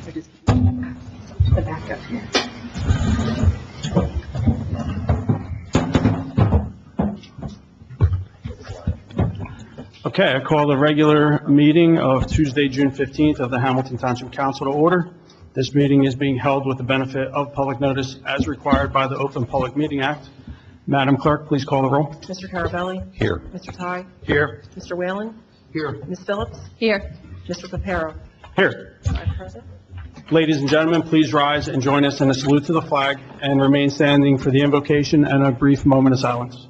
The backup here. Okay, I call the regular meeting of Tuesday, June 15th of the Hamilton Township Council to order. This meeting is being held with the benefit of public notice as required by the Open Public Meeting Act. Madam Clerk, please call the roll. Mr. Carabelli? Here. Mr. Ty? Here. Mr. Whalen? Here. Ms. Phillips? Here. Mr. Papero? Here. Five present. Ladies and gentlemen, please rise and join us in a salute to the flag and remain standing for the invocation and a brief moment of silence.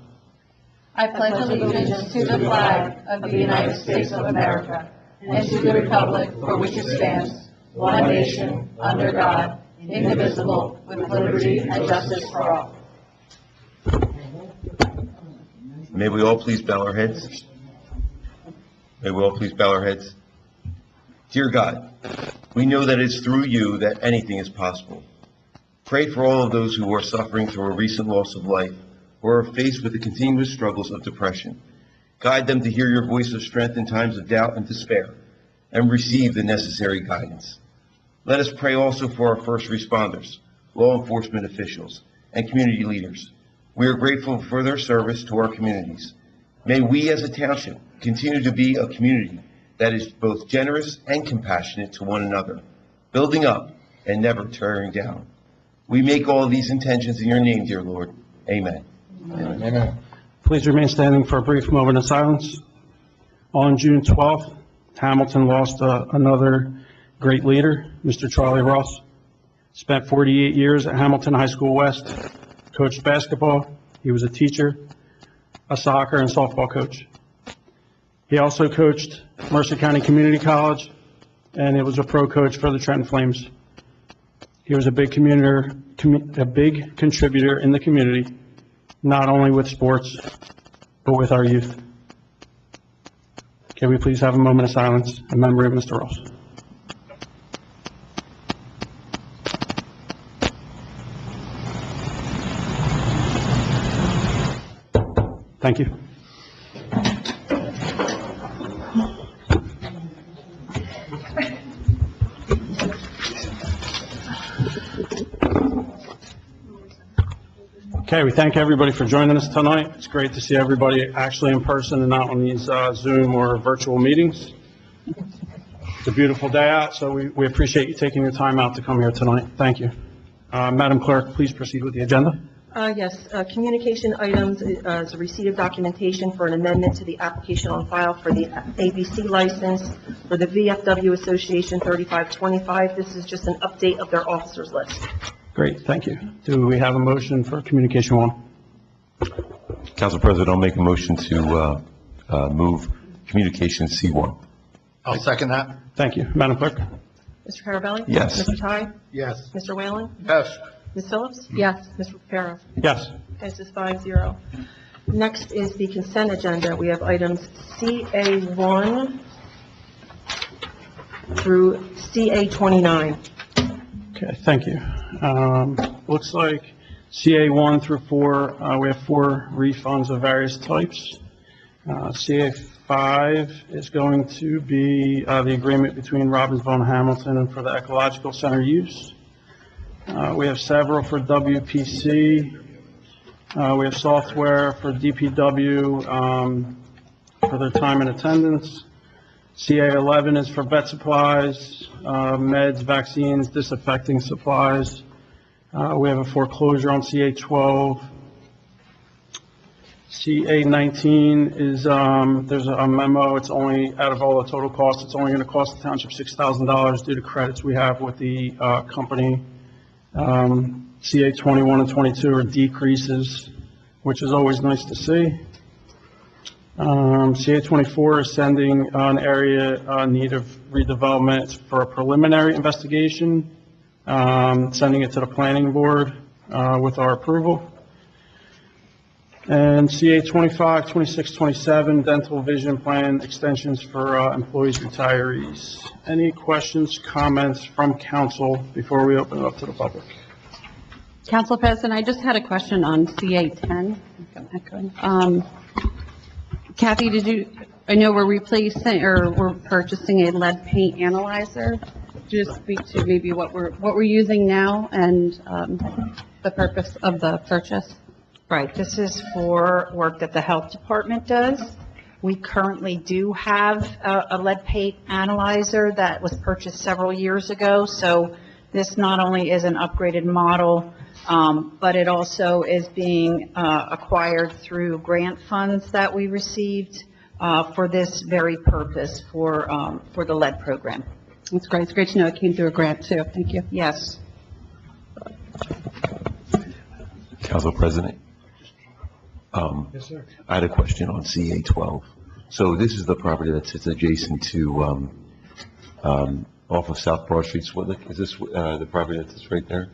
I pledge allegiance to the flag of the United States of America and to the republic for which it stands, one nation, under God, indivisible, with liberty and justice for all. May we all please bow our heads? May we all please bow our heads? Dear God, we know that it's through you that anything is possible. Pray for all of those who are suffering through a recent loss of life or are faced with the continuous struggles of depression. Guide them to hear your voice of strength in times of doubt and despair and receive the necessary guidance. Let us pray also for our first responders, law enforcement officials, and community leaders. We are grateful for their service to our communities. May we as a township continue to be a community that is both generous and compassionate to one another, building up and never tearing down. We make all of these intentions in your name, dear Lord. Amen. Amen. Please remain standing for a brief moment of silence. On June 12th, Hamilton lost another great leader, Mr. Charlie Ross. Spent 48 years at Hamilton High School West, coached basketball. He was a teacher, a soccer and softball coach. He also coached Mercer County Community College, and he was a pro coach for the Trenton Flames. He was a big contributor in the community, not only with sports, but with our youth. Can we please have a moment of silence in memory of Mr. Ross? Thank you. Okay, we thank everybody for joining us tonight. It's great to see everybody actually in person and not on these Zoom or virtual meetings. It's a beautiful day out, so we appreciate you taking your time out to come here tonight. Thank you. Madam Clerk, please proceed with the agenda. Yes, communication items is a receipt of documentation for an amendment to the application on file for the ABC license for the VFW Association 3525. This is just an update of their officers list. Great, thank you. Do we have a motion for communication one? Council President, I'll make a motion to move communication C1. I'll second that. Thank you. Madam Clerk? Mr. Carabelli? Yes. Mr. Ty? Yes. Mr. Whalen? Yes. Ms. Phillips? Yes. Mr. Papero? Yes. Passes 5-0. Next is the consent agenda. We have items CA1 through CA29. Okay, thank you. Looks like CA1 through 4, we have 4 refunds of various types. CA5 is going to be the agreement between Robbinsville and Hamilton and for the Ecological Center use. We have several for WPC. We have software for DPW for their time and attendance. CA11 is for vet supplies, meds, vaccines, disinfecting supplies. We have a foreclosure on CA12. CA19 is, there's a memo, it's only, out of all the total costs, it's only going to cost the township $6,000 due to credits we have with the company. CA21 and 22 are decreases, which is always nice to see. CA24 is sending an area in need of redevelopment for a preliminary investigation, sending it to the planning board with our approval. And CA25, 26, 27, dental vision plan extensions for employees, retirees. Any questions, comments from council before we open it up to the public? Council President, I just had a question on CA10. Kathy, I know we're replacing, or we're purchasing a lead paint analyzer. just speak to maybe what we're using now and the purpose of the purchase? Right, this is for work that the health department does. We currently do have a lead paint analyzer that was purchased several years ago, so this not only is an upgraded model, but it also is being acquired through grant funds that we received for this very purpose, for the lead program. It's great. It's great to know it came through a grant, too. Thank you. Yes. Council President? Yes, sir. I had a question on CA 12. So this is the property that sits adjacent to, off of South Broad Street, Switlick? Is this the property that sits right there?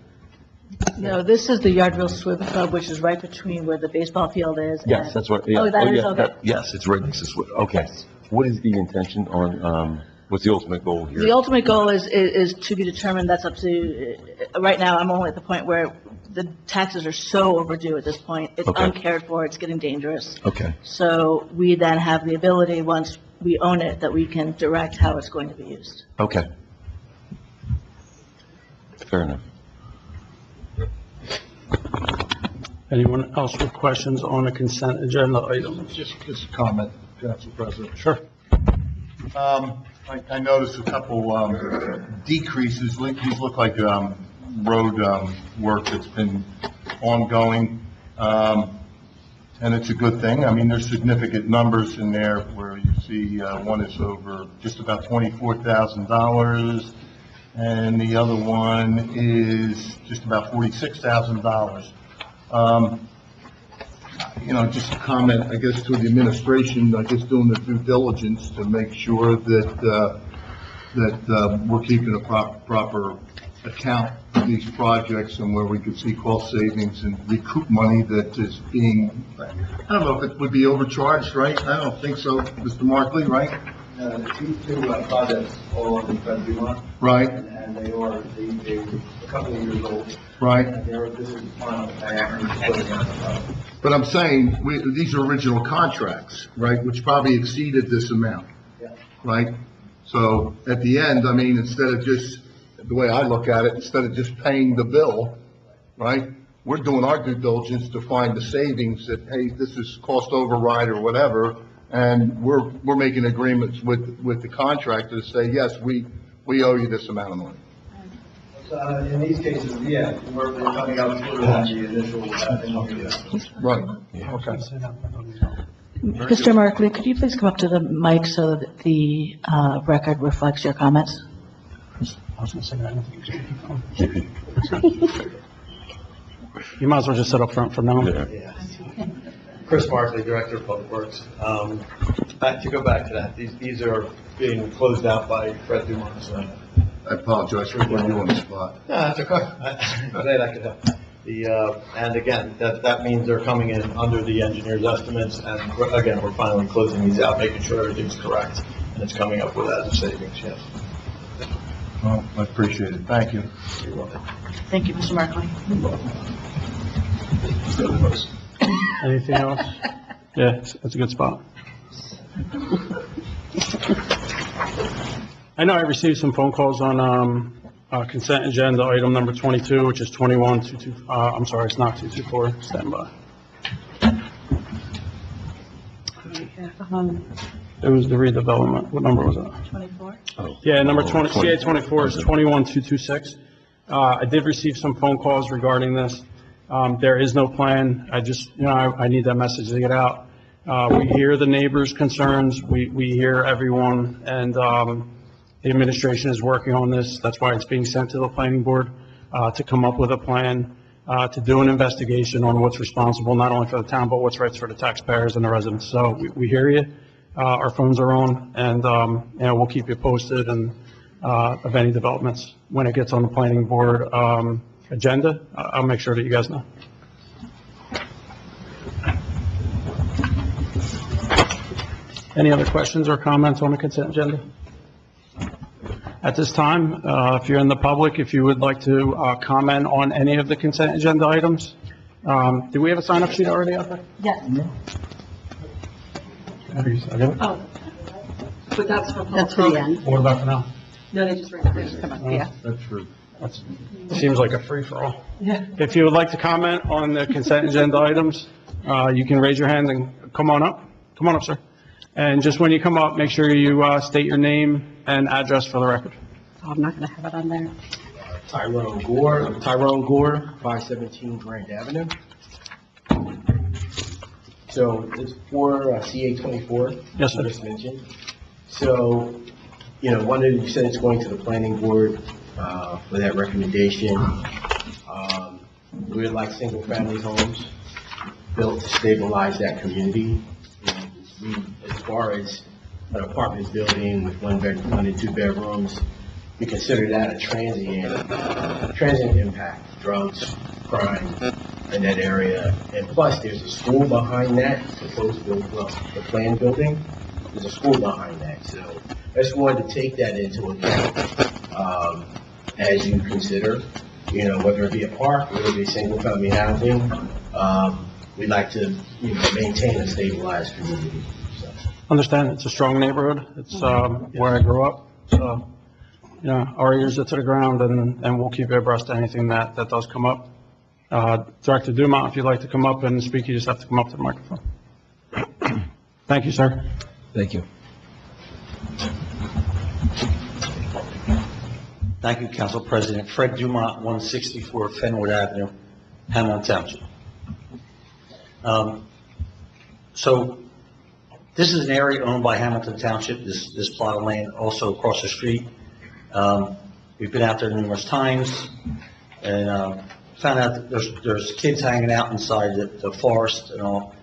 No, this is the Yardville Swim Club, which is right between where the baseball field is. Yes, and- that's what, yeah. Oh, that is, yeah, okay. Yes, it's right next to Switlick, okay. What is the intention on, what's the ultimate goal here? The ultimate goal is to be determined. That's up to, right now, I'm only at the point where the taxes are so overdue at this point. It's Okay. uncared for, it's getting dangerous. Okay, So we then have the ability, once we own it, that we can direct how it's going to be used. okay. Fair enough. Anyone else with questions on the consent agenda item? Just a comment, Council President. Sure. I noticed a couple decreases. These look like road work that's been ongoing, and it's a good thing. I mean, there's significant numbers in there where you see one is over just about $24,000, and the other one is just about $46,000. Just a comment, I guess, to the administration, I guess doing the due diligence to make sure that we're keeping a proper account of these projects and where we could see cost savings and recoup money that is being, I don't know if it would be overcharged, right? I don't think so, Mr. Markley, right? Two projects all on the Fred Dumont, Right, and they are a couple of years old. right. And this is the final payout. But I'm saying, these are original contracts, right, which probably exceeded this amount, Yeah. right? So at the end, I mean, instead of just, the way I look at it, instead of just paying the bill, right, we're doing our due diligence to find the savings that, hey, this is cost override or whatever, and we're making agreements with the contractor to say, yes, we owe you this amount of money. In these cases, yeah, we're coming out shorter than the initial thing. Right, okay. Mr. Markley, could you please come up to the mic so that the record reflects your comments? I was going to say that. I don't think you should. You might as well just sit up front from now on. Yeah. Chris Markley, Director of Public Works. To go back to that, these are being closed out by Fred Dumont. So. I apologize for putting you on the spot. No, that's okay. I'm glad I could help. And again, that means they're coming in under the engineer's estimates, and again, we're finally closing these out, making sure everything's correct, and it's coming up with that as savings, yes. Well, I appreciate it. Thank you. You're welcome. Thank you, Mr. Markley. Anything else? Yeah, that's a good spot. I know I received some phone calls on consent agenda item number 22, which is 21-22, I'm sorry, it's not 224, stand by. It was the redevelopment, what number was that? 24? Yeah, number 20, CA 24 is 21226. I did receive some phone calls regarding this. There is no plan. I just, I need that message to get out. We hear the neighbors' concerns. We hear everyone, and the administration is working on this. That's why it's being sent to the planning board to come up with a plan, to do an investigation on what's responsible, not only for the town, but what's right for the taxpayers and the residents. So we hear you. Our phones are on, and we'll keep you posted and of any developments when it gets on the planning board agenda. I'll make sure that you guys know. Any other questions or comments on the consent agenda? At this time, if you're in the public, if you would like to comment on any of the consent agenda items, do we have a sign-up sheet already out there? Yes. Oh. But that's for That's for the end. What about for now? No, they just raised their hand. Come on, yeah. That's true. Seems like a free-for-all. Yeah. If you would like to comment on the consent agenda items, you can raise your hand and come on up. Come on up, sir. And just when you come up, make sure you state your name and address for the record. Oh, I'm not going to have it on there. Tyrone Gore, 517 Grant Avenue. So it's for CA 24. Yes, sir. You just mentioned. So, you said it's going to the planning board for that recommendation. We would like single-family homes built to stabilize that community. As far as an apartment building with 1 and 2 bedrooms, we consider that a transient impact, drugs, crime in that area. And plus, there's a school behind that, the planned building, there's a school behind that. So I just wanted to take that into account as you consider, whether it be a park, whether it be single-family housing. We'd like to, maintain a stabilized community. So. Understand, it's a strong neighborhood. It's where I grew up. So, our ears are to the ground, and we'll keep you abreast of anything that does come up. Director Dumont, if you'd like to come up and speak, you just have to come up to the microphone. Thank you, sir. Thank you. Thank you, Council President. Fred Dumont, 164 Fenwood Avenue, Hamilton Township. So this is an area owned by Hamilton Township, this plot of land also across the street. We've been out there numerous times and found out that there's kids hanging out inside the forest and all,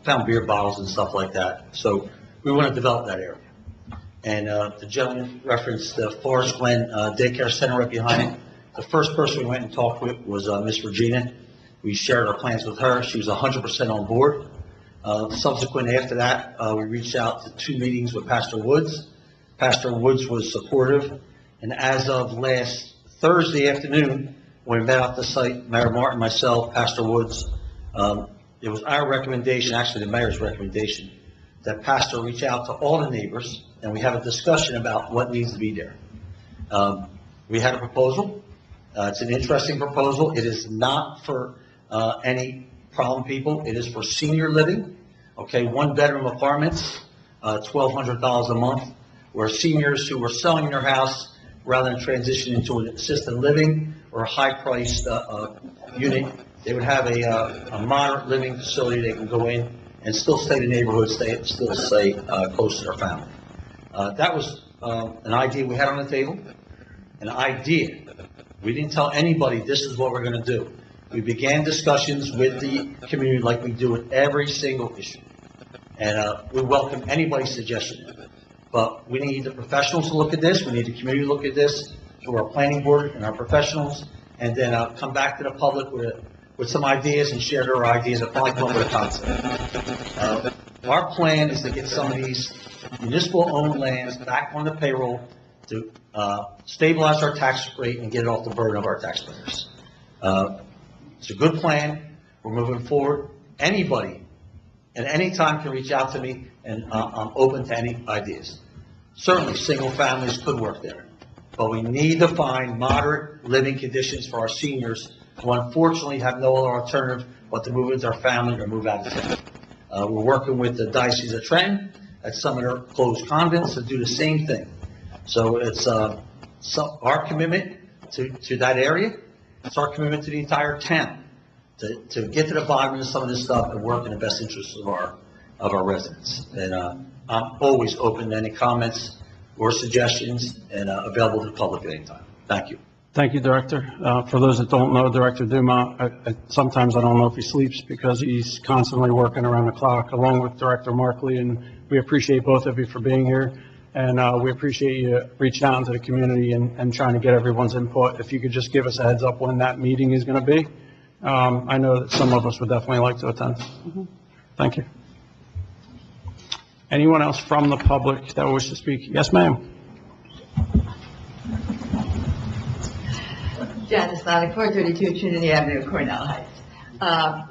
found beer bottles and stuff like that. So we want to develop that area. And the gentleman referenced the Forest Glen Daycare Center right behind it. The first person we went and talked with was Miss Regina. We shared our plans with her. She was 100% on board. Subsequent after that, we reached out to 2 meetings with Pastor Woods. Pastor Woods was supportive. And as of last Thursday afternoon, when we met at the site, Mayor Martin, myself, Pastor Woods, it was our recommendation, actually the mayor's recommendation, that Pastor reach out to all the neighbors and we have a discussion about what needs to be there. We had a proposal. It's an interesting proposal. It is not for any problem people. It is for senior living. Okay, 1-bedroom apartments, $1,200 a month, where seniors who were selling their house rather than transition into an assisted living or a high-priced unit, they would have a moderate living facility they can go in and still stay in the neighborhood, still stay close to their family. That was an idea we had on the table, an idea. We didn't tell anybody this is what we're going to do. We began discussions with the community like we do with every single issue. And we welcome anybody's suggestion. But we need the professionals to look at this. We need the community to look at this through our planning board and our professionals, and then come back to the public with some ideas and share their ideas and probably come up with a concept. Our plan is to get some of these municipal-owned lands back on the payroll to stabilize our tax rate and get it off the burden of our taxpayers. It's a good plan. We're moving forward. Anybody at any time can reach out to me, and I'm open to any ideas. Certainly, single families could work there, but we need to find moderate living conditions for our seniors who unfortunately have no other alternative but to move into our family or move out of town. We're working with the Diocese of Trenton at some of their closed convents to do the same thing. So it's our commitment to that area. It's our commitment to the entire town to get to the bottom of some of this stuff and work in the best interests of our residents. And I'm always open to any comments or suggestions and available to the public at any time. Thank you. Thank you, Director. For those that don't know, Director Dumont, sometimes I don't know if he sleeps because he's constantly working around the clock, along with Director Markley, and we appreciate both of you for being here. And we appreciate you reaching out into the community and trying to get everyone's input. If you could just give us a heads up when that meeting is going to be. I know that some of us would definitely like to attend. Thank you. Anyone else from the public that wishes to speak? Yes, ma'am. Janice Sonic, 432 Trinity Avenue, Cornell Heights.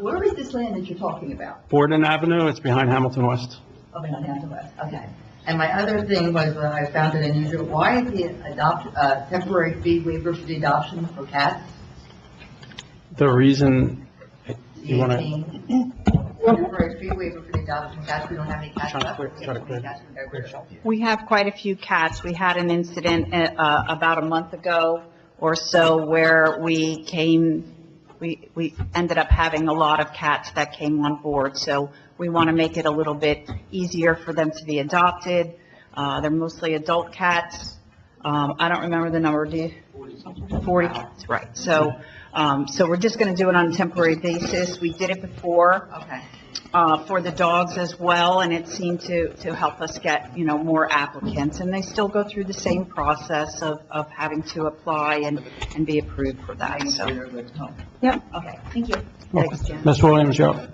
Where is this land that you're talking about? Borden Avenue, it's behind Hamilton West. Oh, behind Hamilton West, okay. And my other thing was, I found it unusual, why is the temporary fee waiver for the adoption for cats? The reason, you want to, Temporary fee waiver for the adoption of cats, we don't have any cats left. We have quite a few cats. We had an incident about a month ago or so where we ended up having a lot of cats that came on board. So we want to make it a little bit easier for them to be adopted. They're mostly adult cats. I don't remember the number, do you? 40 cats, right. So we're just going to do it on a temporary basis. We did it before. Okay. For the dogs as well, and it seemed to help us get, more applicants. And they still go through the same process of having to apply and be approved for that, so. Yep. Okay, thank you. Thanks, Jen. Ms. Williams, you're up.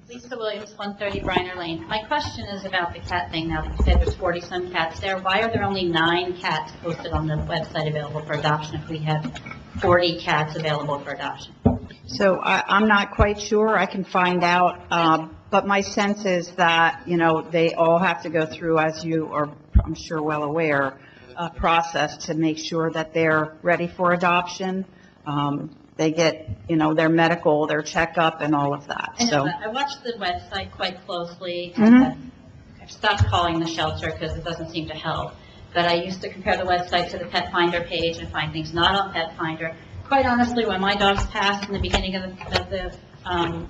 Lisa Williams, 130 Briner Lane. My question is about the cat thing now that you said there's 40-some cats there. Why are there only 9 cats posted on the website available for adoption if we have 40 cats available for adoption? So I'm not quite sure. I can find out. But my sense is that, they all have to go through, as you are, I'm sure, well aware, a process to make sure that they're ready for adoption. They get, their medical, their checkup, and all of that. I know, So, but I watched the website quite closely, Mhm. and I've stopped calling the shelter because it doesn't seem to help. But I used to compare the website to the Pet Finder page and find things not on Pet Finder. Quite honestly, when my dogs passed in the beginning of the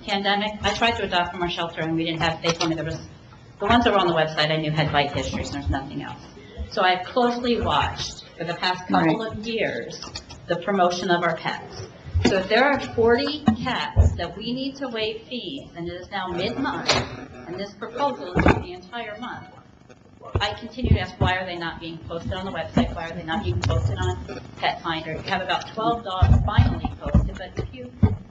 pandemic, I tried to adopt from our shelter, and we didn't have, they told me there was, the ones that were on the website I knew had bite histories, and there's nothing else. So I've closely watched for the past couple of years the promotion of our pets. So if there are 40 cats that we need to waive fees, and it is now mid-month, and this proposal is for the entire month, I continue to ask, why are they not being posted on the website? Why are they not being posted on Pet Finder? You have about 12 dogs finally posted, but if you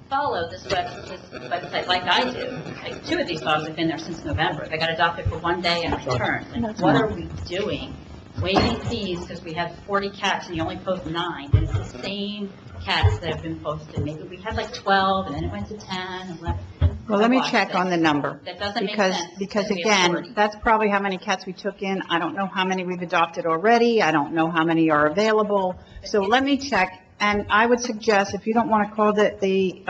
follow this website like I do, like 2 of these dogs have been there since November. They got adopted for 1 day and returned. And what are we doing? Waiving fees because we have 40 cats and you only post 9, and it's the same cats that have been posted. Maybe we had like 12, and then it went to 10, 11. well, let me check on the number. That doesn't make Because, sense. because that we have 40. again, that's probably how many cats we took in. I don't know how many we've adopted already. I don't know how many are available. So let me check. And I would suggest, if you don't want to call the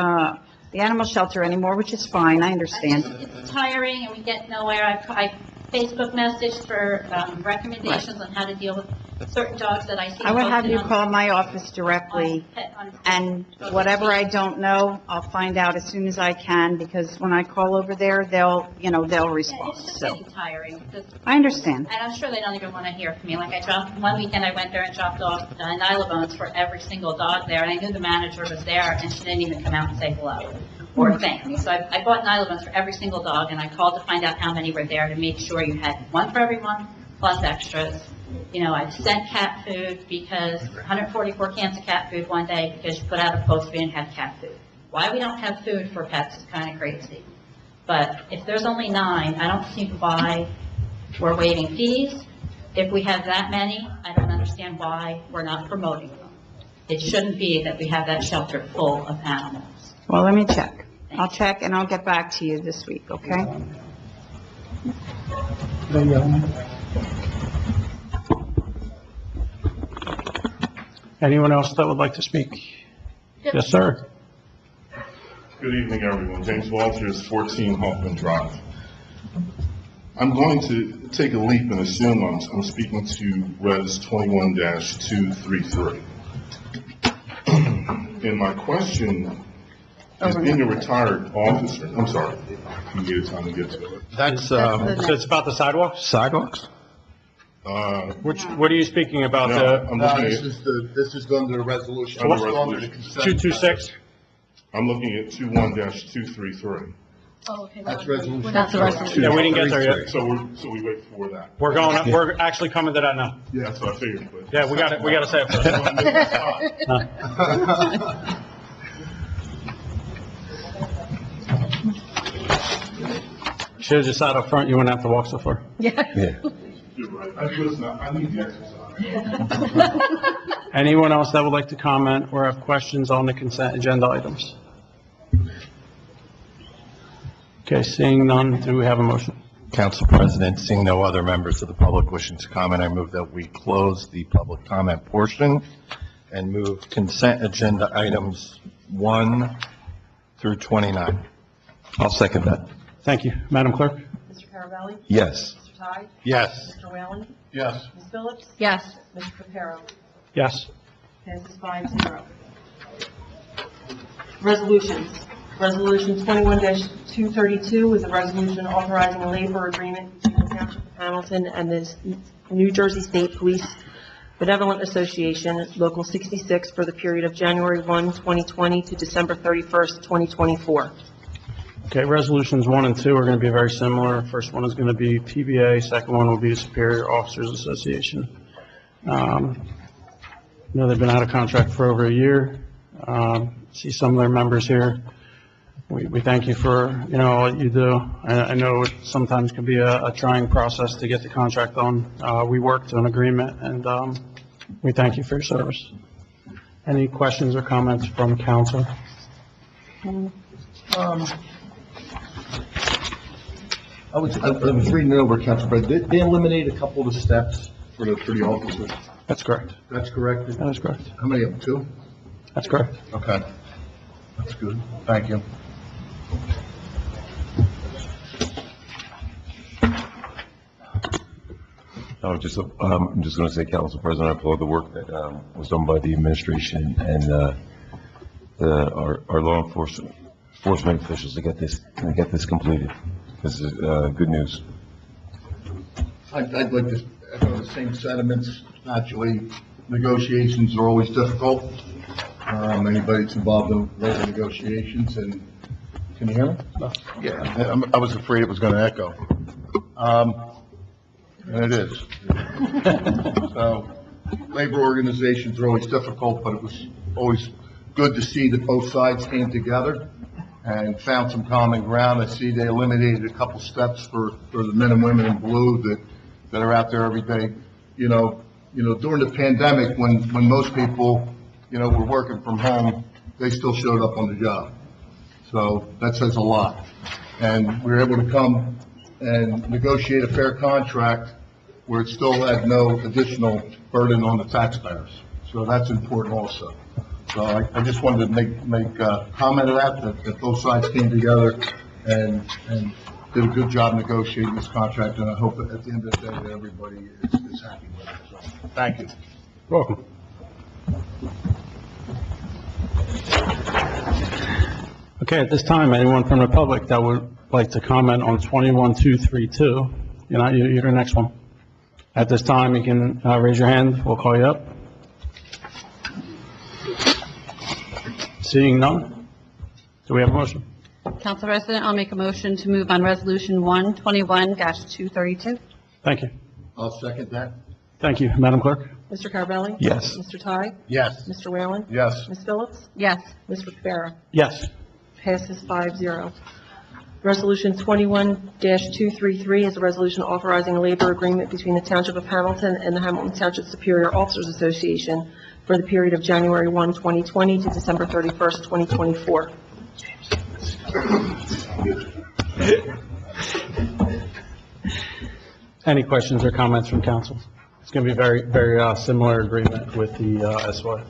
animal shelter anymore, which is fine, I understand. It's tiring, and we get nowhere. I Facebook messaged for recommendations on how to deal with certain dogs that I see. I would have posted you on- call my office directly, on- and whatever I don't know, I'll find out as soon as I can, because when I call over there, they'll respond, It's just so. getting tiring, because I understand. and I'm sure they don't even want to hear from me. Like one weekend I went there and dropped off Nylabones for every single dog there, and I knew the manager was there, and she didn't even come out and say hello or thank me. So I bought Nylabones for every single dog, and I called to find out how many were there to make sure you had one for every one, plus extras. I've sent cat food because 144 cans of cat food one day because you put out a post, we didn't have cat food. Why we don't have food for pets is kind of crazy. But if there's only 9, I don't see why we're waiving fees. If we have that many, I don't understand why we're not promoting them. It shouldn't be that we have that shelter full of animals. Well, let me check. I'll check, and I'll get back to you this week, okay? Anyone else that would like to speak? Yes, sir. Good evening, everyone. James Walters, 14 Hoffman Drive. I'm going to take a leap and assume I'm speaking to Res 21-233. And my question is, being a retired officer, I'm sorry, you get time to get to it. So it's about the sidewalks? Sidewalks? What are you speaking about? No, I'm looking This at, is under the resolution. Under It's under the resolution. consent 226? I'm looking at 21-233. Oh, okay. That's resolution. That's the resolution. Yeah, we didn't get there yet. So we wait for that. We're actually coming to that now. Yeah, that's what I figured, but. Yeah, we got to say it first. Should have just sat up front, you wouldn't have to walk so far. You're right. I need the exercise. Anyone else that would like to comment or have questions on the consent agenda items? Okay, seeing none, do we have a motion? Council President, seeing no other members of the public wishing to comment, I move that we close the public comment portion and move consent agenda items 1 through 29. I'll second that. Thank you. Madam Clerk? Mr. Carabelli? Yes. Mr. Ty? Yes. Mr. Whalen? Yes. Ms. Phillips? Yes. Mr. Reparo? Yes. Passes 5-0. Resolutions. Resolution 21-232 is a resolution authorizing a labor agreement between the Township of Hamilton and the New Jersey State Police Benevolent Association, Local 66, for the period of January 1, 2020 to December 31st, 2024. Okay, resolutions 1 and 2 are going to be very similar. First one is going to be PBA, second one will be the Superior Officers Association. They've been out of contract for over a year. See some of their members here. We thank you for, all that you do. I know it sometimes can be a trying process to get the contract done. We work to an agreement, and we thank you for your service. Any questions or comments from council? I was reading it over, Council President. They eliminated a couple of the steps for the officers. That's correct. That's correct? That is correct. How many of them, 2? That's correct. Okay. That's good. Thank you. I'm just going to say, Council President, I applaud the work that was done by the administration and our law enforcement officials to get this completed. This is good news. I'd like to echo the same sentiments. Naturally, negotiations are always difficult. Anybody that's involved in labor negotiations, and can you hear me? No. Yeah, I was afraid it was going to echo. And it is. So, labor organizations are always difficult, but it was always good to see that both sides came together and found some common ground. I see they eliminated a couple steps for the men and women in blue that are out there every day. During the pandemic, when most people, were working from home, they still showed up on the job. So that says a lot. And we were able to come and negotiate a fair contract where it still had no additional burden on the taxpayers. So that's important also. So I just wanted to make a comment of that both sides came together and did a good job negotiating this contract, and I hope at the end of the day that everybody is happy with it. So, thank you. You're welcome. Okay, at this time, anyone from the public that would like to comment on 21-232, you're the next one. At this time, you can raise your hand. We'll call you up. Seeing none, do we have a motion? Council President, I'll make a motion to move on Resolution 121-232. Thank you. I'll second that. Thank you. Madam Clerk? Mr. Carabelli? Yes. Mr. Ty? Yes. Mr. Whalen? Yes. Ms. Phillips? Yes. Mr. Reparo? Yes. Passes 5-0. Resolution 21-233 is a resolution authorizing a labor agreement between the Township of Hamilton and the Hamilton Township Superior Officers Association for the period of January 1, 2020 to December 31st, 2024. Any questions or comments from council? It's going to be very, very similar agreement with the SY.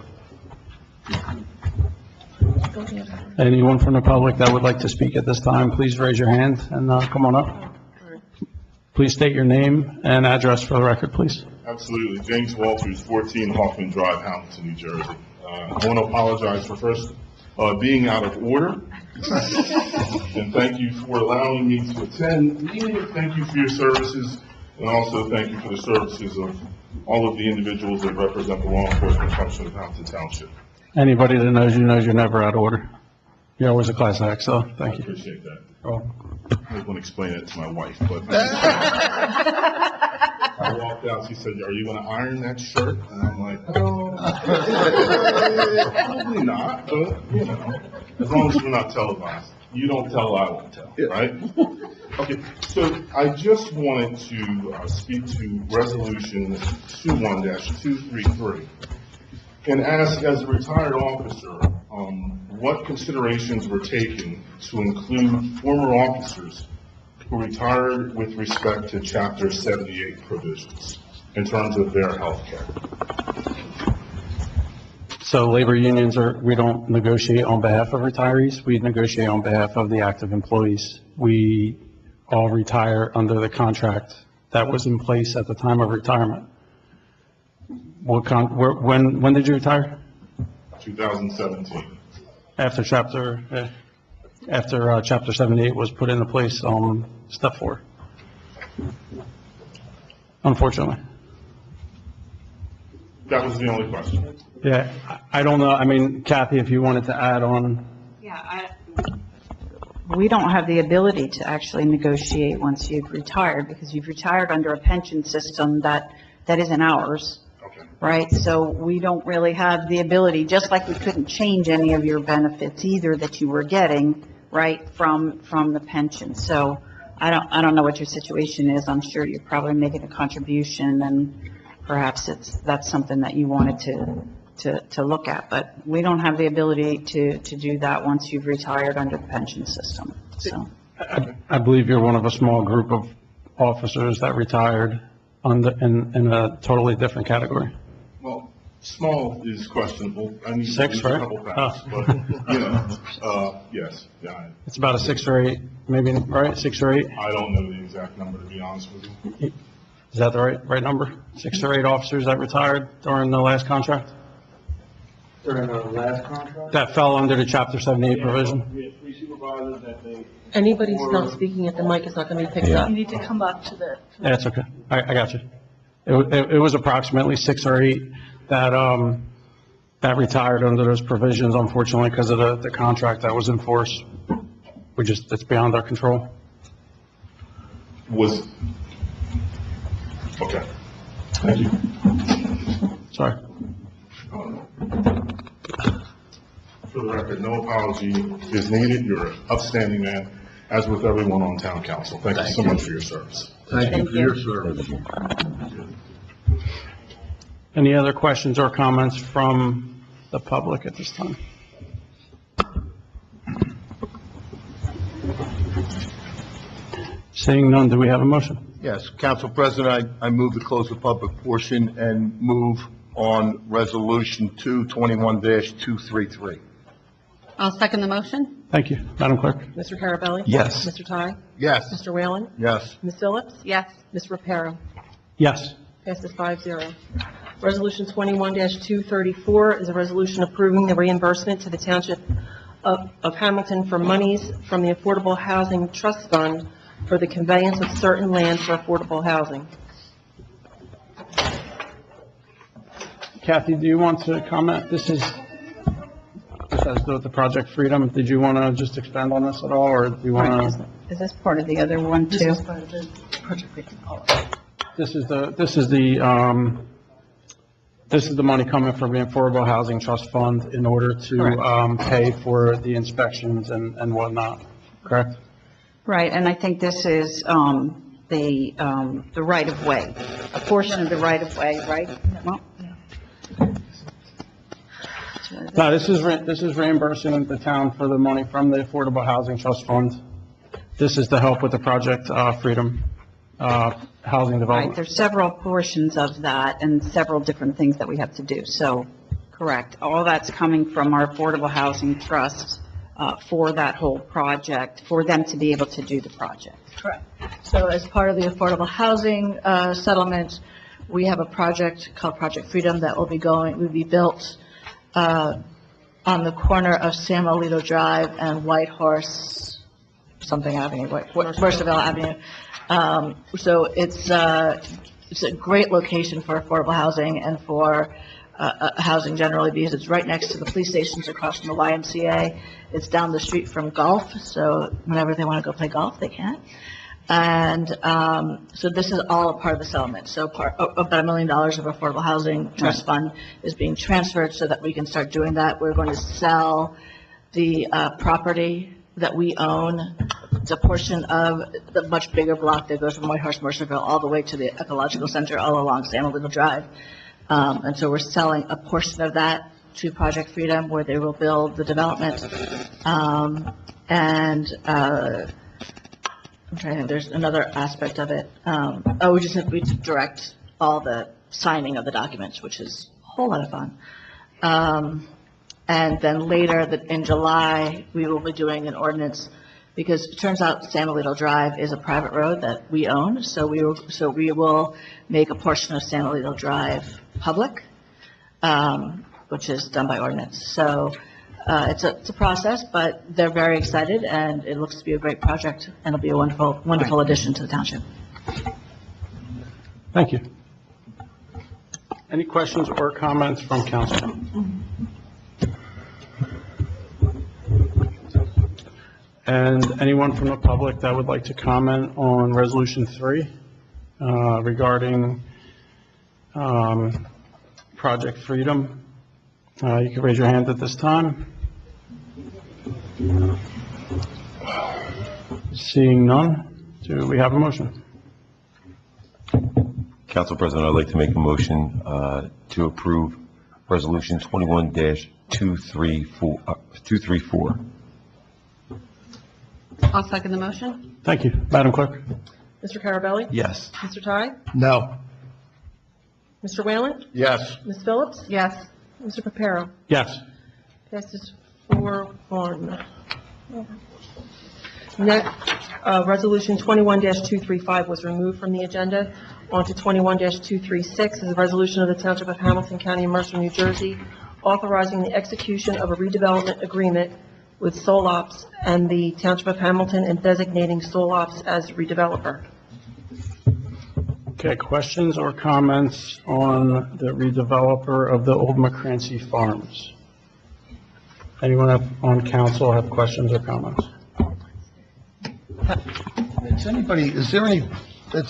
Anyone from the public that would like to speak at this time, please raise your hand and come on up. Please state your name and address for the record, please. Absolutely. James Walters, 14 Hoffman Drive, Hamilton, New Jersey. I want to apologize for first being out of order. And thank you for allowing me to attend. Thank you for your services. And also thank you for the services of all of the individuals that represent the law enforcement function of Hamilton Township. Anybody that knows you're never out of order. You're always a class act, so thank you. I appreciate that. Oh. I was going to explain it to my wife, but I walked out, she said, "Are you going to iron that shirt?" And I'm like, "Oh, probably not, but, as long as we're not televised. You don't tell, I won't tell, right?" Okay, so I just wanted to speak to Resolution 21-233 and ask, as a retired officer, what considerations were taken to include former officers who retired with respect to Chapter 78 provisions in terms of their health care? So labor unions we don't negotiate on behalf of retirees. We negotiate on behalf of the active employees. We all retire under the contract that was in place at the time of retirement. When did you retire? 2017. After Chapter 78 was put into place on step 4. Unfortunately. That was the only question. Yeah, I don't know. I mean, Kathy, if you wanted to add on. Yeah, we don't have the ability to actually negotiate once you've retired, because you've retired under a pension system that isn't ours, right? So we don't really have the ability, just like we couldn't change any of your benefits either that you were getting, right, from the pension. So I don't know what your situation is. I'm sure you're probably making a contribution, and perhaps that's something that you wanted to look at, but we don't have the ability to do that once you've retired under the pension system, so. I believe you're one of a small group of officers that retired in a totally different category. Well, small is questionable. I need 6, a right? couple pounds, but, yes. Yeah, It's about a 6 or 8, maybe, right? 6 or 8? I don't know the exact number, to be honest with you. Is that the right number? 6 or 8 officers that retired during the last contract? During our last contract? That fell under the Chapter 78 provision? We had 3 supervisors that they. Anybody who's not speaking at the mic is not going to be picked up. You need to come up to the. That's okay. I got you. It was approximately 6 or 8 that retired under those provisions, unfortunately, because of the contract that was in force. It's beyond our control. Okay. Thank you. Sorry. For the record, no apology is needed. You're an upstanding man, as with everyone on town council. Thank you so much for your service. Thank you for your service. Any other questions or comments from the public at this time? Seeing none, do we have a motion? Yes, Council President, I move to close the public portion and move on Resolution 221-233. I'll second the motion. Thank you. Madam Clerk? Mr. Carabelli? Yes. Mr. Ty? Yes. Mr. Whalen? Yes. Ms. Phillips? Yes. Ms. Reparo? Yes. Passes 5-0. Resolution 21-234 is a resolution approving the reimbursement to the Township of Hamilton for monies from the Affordable Housing Trust Fund for the conveyance of certain land for affordable housing. Kathy, do you want to comment? This has to do with the Project Freedom. Did you want to just expand on this at all, or do you want to? Is this part of the other one too? This is the money coming from the Affordable Housing Trust Fund in order to pay for the inspections and whatnot, correct? Right, and I think this is the right-of-way, a portion of the right-of-way, right? Well, No, this is reimbursing the town for the money from the Affordable Housing Trust Fund. This is to help with the Project Freedom housing Right, development. there's several portions of that and several different things that we have to do, so, correct. All that's coming from our Affordable Housing Trust for that whole project, for them to be able to do the project. Correct. So as part of the affordable housing settlement, we have a project called Project Freedom that will be built on the corner of Sam Alito Drive and White Horse, something Avenue, Mercerville Avenue. So it's a great location for affordable housing and for housing generally, because it's right next to the police stations across from the YMCA. It's down the street from golf, so whenever they want to go play golf, they can. And so this is all a part of the settlement. So about $1 million of affordable housing trust fund is being transferred so that we can start doing that. We're going to sell the property that we own. It's a portion of the much bigger block that goes from White Horse, Mercerville, all the way to the ecological center, all along San Luis Drive. And so we're selling a portion of that to Project Freedom, where they will build the development. I'm trying to think, there's another aspect of it. We just have to direct all the signing of the documents, which is a whole lot of fun. And then later, in July, we will be doing an ordinance, because it turns out San Luis Drive is a private road that we own, so we will make a portion of San Luis Drive public, which is done by ordinance. So it's a process, but they're very excited, and it looks to be a great project, and it'll be a wonderful addition to the township. Thank you. Any questions or comments from council? And anyone from the public that would like to comment on Resolution 3 regarding Project Freedom? You can raise your hand at this time. Seeing none, do we have a motion? Council President, I'd like to make a motion to approve Resolution 21-234. I'll second the motion. Thank you. Madam Clerk? Mr. Carabelli? Yes. Mr. Ty? No. Mr. Whalen? Yes. Ms. Phillips? Yes. Mr. Papero? Yes. Passes 4-1. Next, Resolution 21-235 was removed from the agenda. On to 21-236 is a resolution of the Township of Hamilton, County of Mercer, New Jersey, authorizing the execution of a redevelopment agreement with Solops and the Township of Hamilton and designating Solops as redeveloper. Okay, questions or comments on the redeveloper of the old McCrancy Farms? Anyone on council have questions or comments? Is there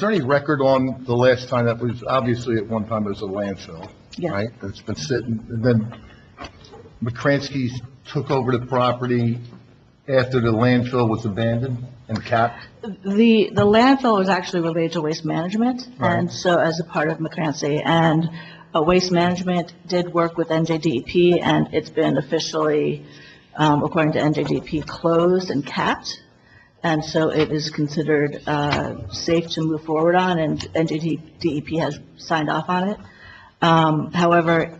any record on the last time that was, obviously at one time it was a landfill, Yeah. right? It's been sitting, and then McCransky's took over the property after the landfill was abandoned and capped? The landfill was actually related to waste management, and so as a part of McCrancy, and waste management did work with NJDEP, and it's been officially, according to NJDEP, closed and capped, and so it is considered safe to move forward on, and NJDEP has signed off on it. However,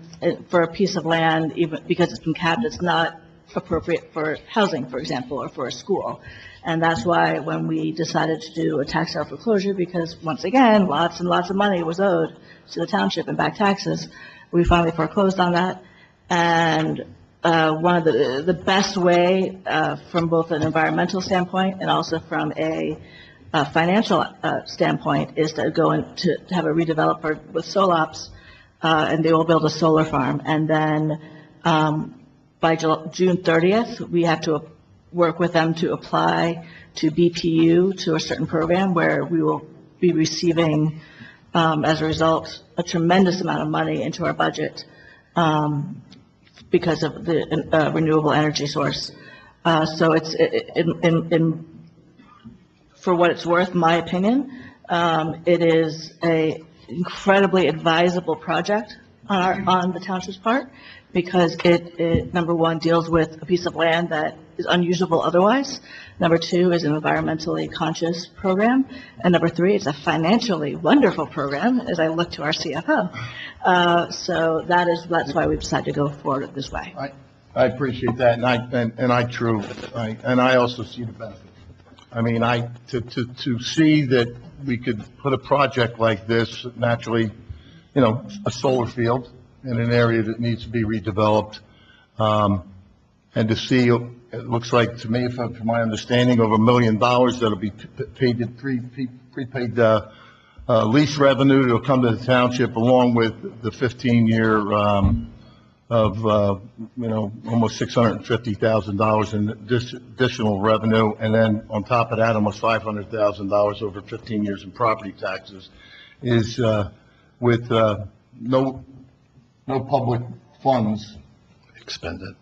for a piece of land, even because it's been capped, it's not appropriate for housing, for example, or for a school. And that's why when we decided to do a tax sale foreclosure, because once again, lots and lots of money was owed to the township in back taxes, we finally foreclosed on that. And one of the best way from both an environmental standpoint and also from a financial standpoint is to go in to have a redeveloper with Solops, and they will build a solar farm. And then by June 30th, we have to work with them to apply to BPU to a certain program where we will be receiving, as a result, a tremendous amount of money into our budget because of the renewable energy source. So it's, for what it's worth, my opinion, it is a incredibly advisable project on the township's part, because it, number one, deals with a piece of land that is unusable otherwise. Number two is an environmentally conscious program. And number three, it's a financially wonderful program, as I look to our CFO. So that's why we decided to go forward this way. I appreciate that, and I also see the benefit. I mean, to see that we could put a project like this, naturally, a solar field in an area that needs to be redeveloped, and to see, it looks like to me, from my understanding, over $1 million that'll be paid in prepaid lease revenue that'll come to the township, along with the 15-year of almost $650,000 in additional revenue, and then on top of that, almost $500,000 over 15 years in property taxes, is with no public funds expended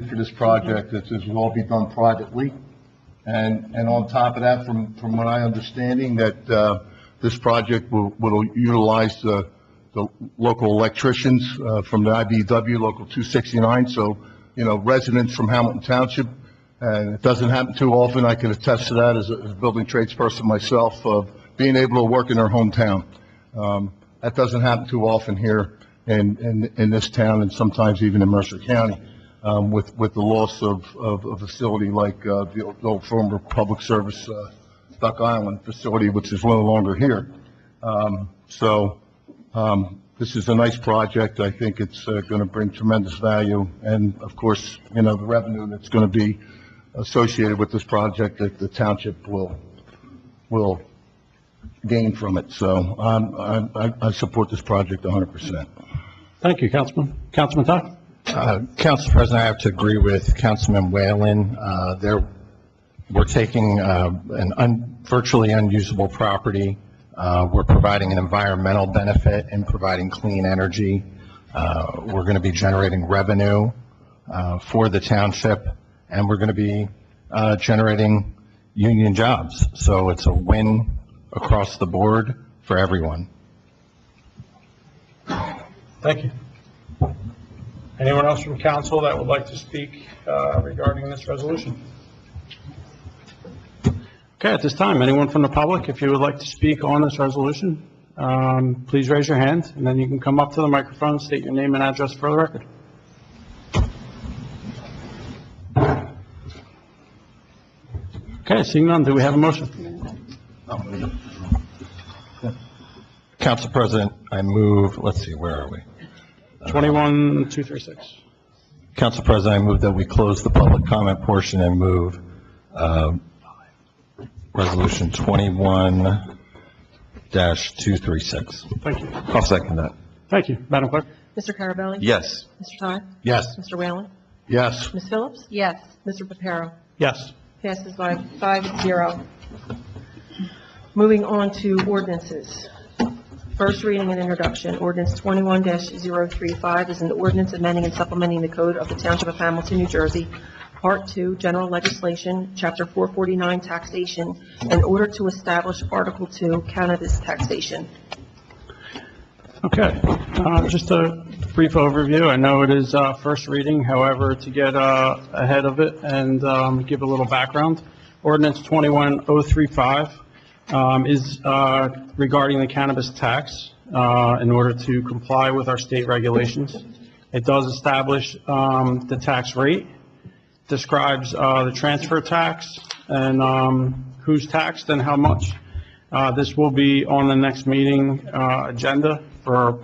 for this project. This will all be done privately, and on top of that, from what I understanding, that this project will utilize the the local electricians from the IBEW, Local 269. So, residents from Hamilton Township, and it doesn't happen too often. I can attest to that as a building tradesperson myself, of being able to work in their hometown. That doesn't happen too often here in this town, and sometimes even in Mercer County, with the loss of a facility like the old former public service Duck Island facility, which is no longer here. This is a nice project. I think it's going to bring tremendous value, and of course, the revenue that's going to be associated with this project that the township will gain from it. So I support this project 100%. Thank you, Councilman. Councilman Todd? Council President, I have to agree with Councilman Whalen. We're taking virtually unusable property. We're providing an environmental benefit and providing clean energy. We're going to be generating revenue for the township, and we're going to be generating union jobs. So it's a win across the board for everyone. Thank you. Anyone else from council that would like to speak regarding this resolution? Okay, at this time, anyone from the public, if you would like to speak on this resolution, please raise your hand, and then you can come up to the microphone, state your name and address for the record. Okay, seeing none, do we have a motion? Council President, I move, let's see, where are we? 21236. Council President, I move that we close the public comment portion and move Resolution 21-236. Thank you. I'll second that. Thank you. Madam Clerk? Mr. Carabelli? Yes. Mr. Todd? Yes. Mr. Whalen? Yes. Ms. Phillips? Yes. Mr. Reparo? Yes. Passes by 5-0. Moving on to ordinances. First reading and introduction. Ordinance 21-035 is an ordinance amending and supplementing the code of the Township of Hamilton, New Jersey, Part 2, General Legislation, Chapter 449, Taxation, in order to establish Article 2, Cannabis Taxation. Okay, just a brief overview. I know it is first reading, however, to get ahead of it and give a little background, Ordinance 21-035 is regarding the cannabis tax in order to comply with our state regulations. It does establish the tax rate, describes the transfer tax and who's taxed and how much. This will be on the next meeting agenda for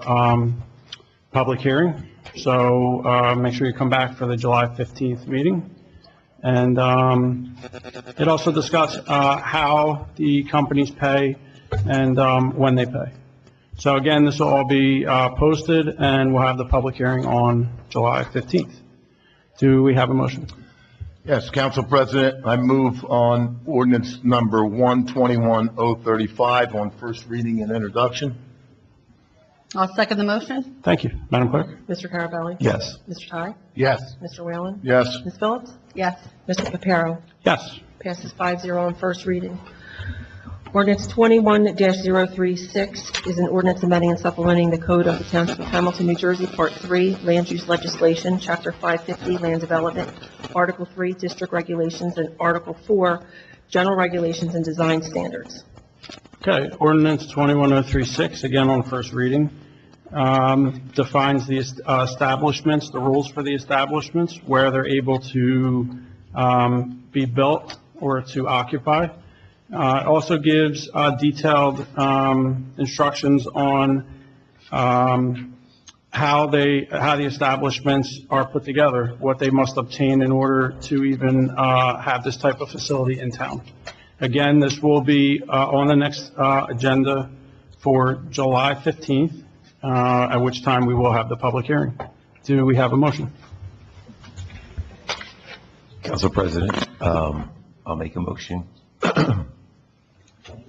public hearing. So make sure you come back for the July 15th meeting. And it also discusses how the companies pay and when they pay. So again, this will all be posted, and we'll have the public hearing on July 15th. Do we have a motion? Yes, Council President, I move on ordinance number 121-035 on first reading and introduction. I'll second the motion. Thank you. Madam Clerk? Mr. Carabelli? Yes. Mr. Todd? Yes. Mr. Whalen? Yes. Ms. Phillips? Yes. Mr. Reparo? Yes. Passes 5-0 on first reading. Ordinance 21-036 is an ordinance amending and supplementing the code of the Township of Hamilton, New Jersey, Part 3, Land Use Legislation, Chapter 550, Land Development, Article 3, District Regulations, and Article 4, General Regulations and Design Standards. Okay, ordinance 21036, again on first reading, defines the establishments, the rules for the establishments, where they're able to be built or to occupy. It also gives detailed instructions on how the establishments are put together, what they must obtain in order to even have this type of facility in town. Again, this will be on the next agenda for July 15th, at which time we will have the public hearing. Do we have a motion? Council President, I'll make a motion.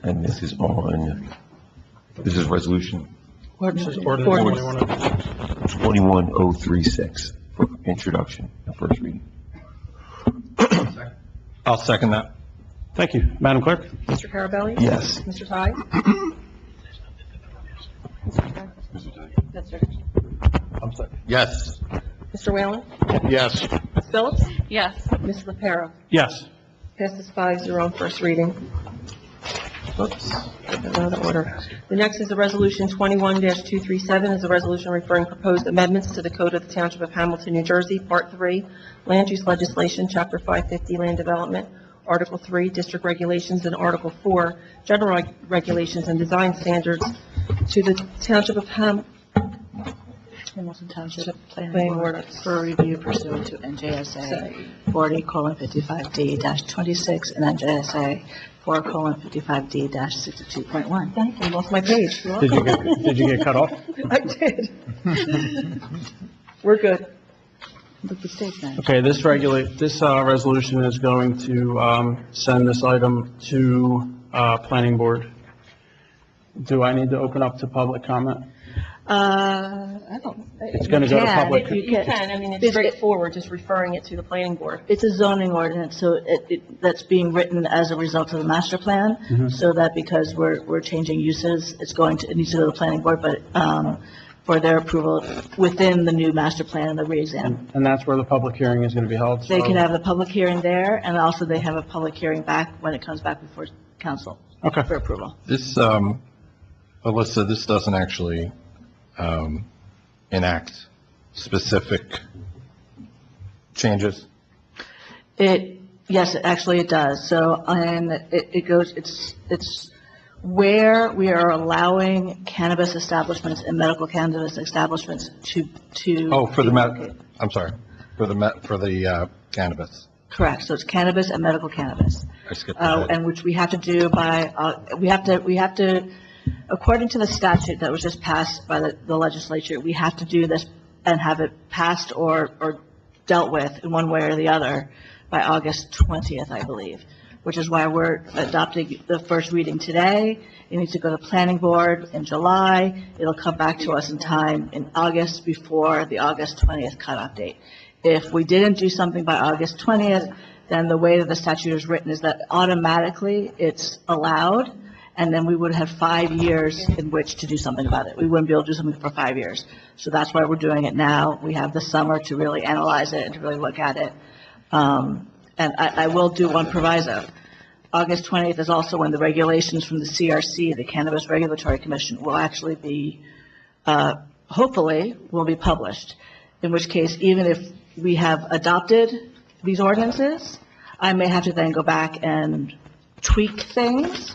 And this is resolution Ordinance 21036 for introduction and first reading. I'll second that. Thank you. Madam Clerk? Mr. Carabelli? Yes. Mr. Todd? I'm sorry. Yes. Mr. Whalen? Yes. Ms. Phillips? Yes. Ms. LaPera? Yes. Passes 5-0 on first reading. Oops, out of order. The next is a Resolution 21-237, is a resolution referring proposed amendments to the Code of the Township of Hamilton, New Jersey, Part 3, Land Use Legislation, Chapter 550, Land Development, Article 3, District Regulations, and Article 4, General Regulations and Design Standards to the Township of Hamilton Township Planning Planning Board. Board for review pursuant to NJSA 40:55D-26 and NJSA 4:55D-62.1. Thank you, lost my page. Did you get cut off? I did. We're good. Look the state then. Okay, this resolution is going to send this item to Planning Board. Do I need to open up to public comment? I don't. It's gonna go to public. You can, I mean, it's straightforward, just referring it to the planning board. It's a zoning ordinance, so that's being written as a result of the master plan, so that because we're changing uses, it needs to go to the planning board, but, for their approval within the new master plan and the re-exam. And that's where the public hearing is going to be held. They so- can have the public hearing there, and also they have a public hearing back when it comes back before council Okay. for approval. This, Alyssa, this doesn't actually enact specific changes? Yes, actually it does. So, and it goes, it's where we are allowing cannabis establishments and medical cannabis establishments to. Oh, for the I'm sorry, for the cannabis. Correct. So it's cannabis and medical cannabis. I skipped ahead. And which we have to do by, we have to, according to the statute that was just passed by the legislature, we have to do this and have it passed or dealt with in one way or the other by August 20th, I believe, which is why we're adopting the first reading today. It needs to go to planning board in July. It'll come back to us in time in August before the August 20th cutoff date. If we didn't do something by August 20th, then the way that the statute is written is that automatically it's allowed, and then we would have 5 years in which to do something about it. We wouldn't be able to do something for 5 years. So that's why we're doing it now. We have the summer to really analyze it and to really look at it. And I will do one proviso. August 20th is also when the regulations from the CRC, the Cannabis Regulatory Commission, will actually be, hopefully, will be published. In which case, even if we have adopted these ordinances, I may have to then go back and tweak things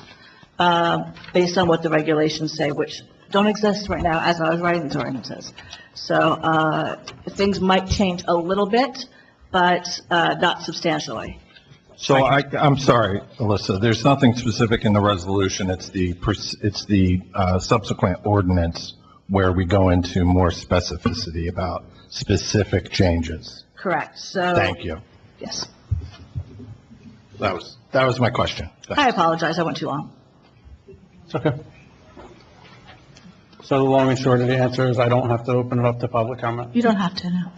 based on what the regulations say, which don't exist right now as I was writing these ordinances. So things might change a little bit, but not substantially. So I'm sorry, Alyssa, there's nothing specific in the resolution. It's the subsequent ordinance where we go into more specificity about specific changes. Correct. So. Thank you. Yes. That was my question. Thanks. I apologize. I went too long. It's okay. So the long and short of the answer is I don't have to open it up to public comment. You don't have to know.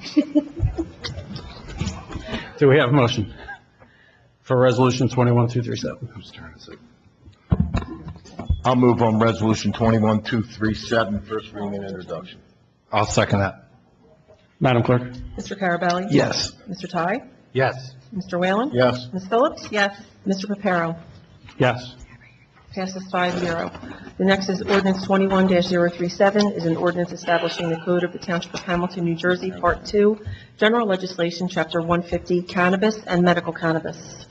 Do we have a motion for Resolution 21-237? Whose turn is it? I'll move on Resolution 21-237, first reading and introduction. I'll second that. Madam Clerk? Mr. Carabelli? Yes. Mr. Ty? Yes. Mr. Whalen? Yes. Ms. Phillips? Yes. Mr. Reparo? Yes. Passes 5-0. The next is ordinance 21-037, is an ordinance establishing the Code of the Township of Hamilton, New Jersey, Part 2, General Legislation, Chapter 150, Cannabis and Medical Cannabis.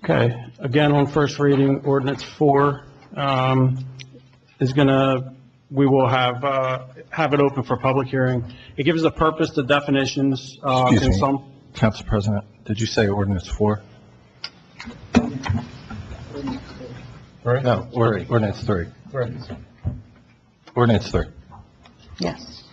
Okay, again, on first reading, ordinance 4 we will have it open for public hearing. It gives the purpose, the definitions, Excuse and me. some. Council President, did you say ordinance 4? No, ordinance 3. Ordinance 3. Yes.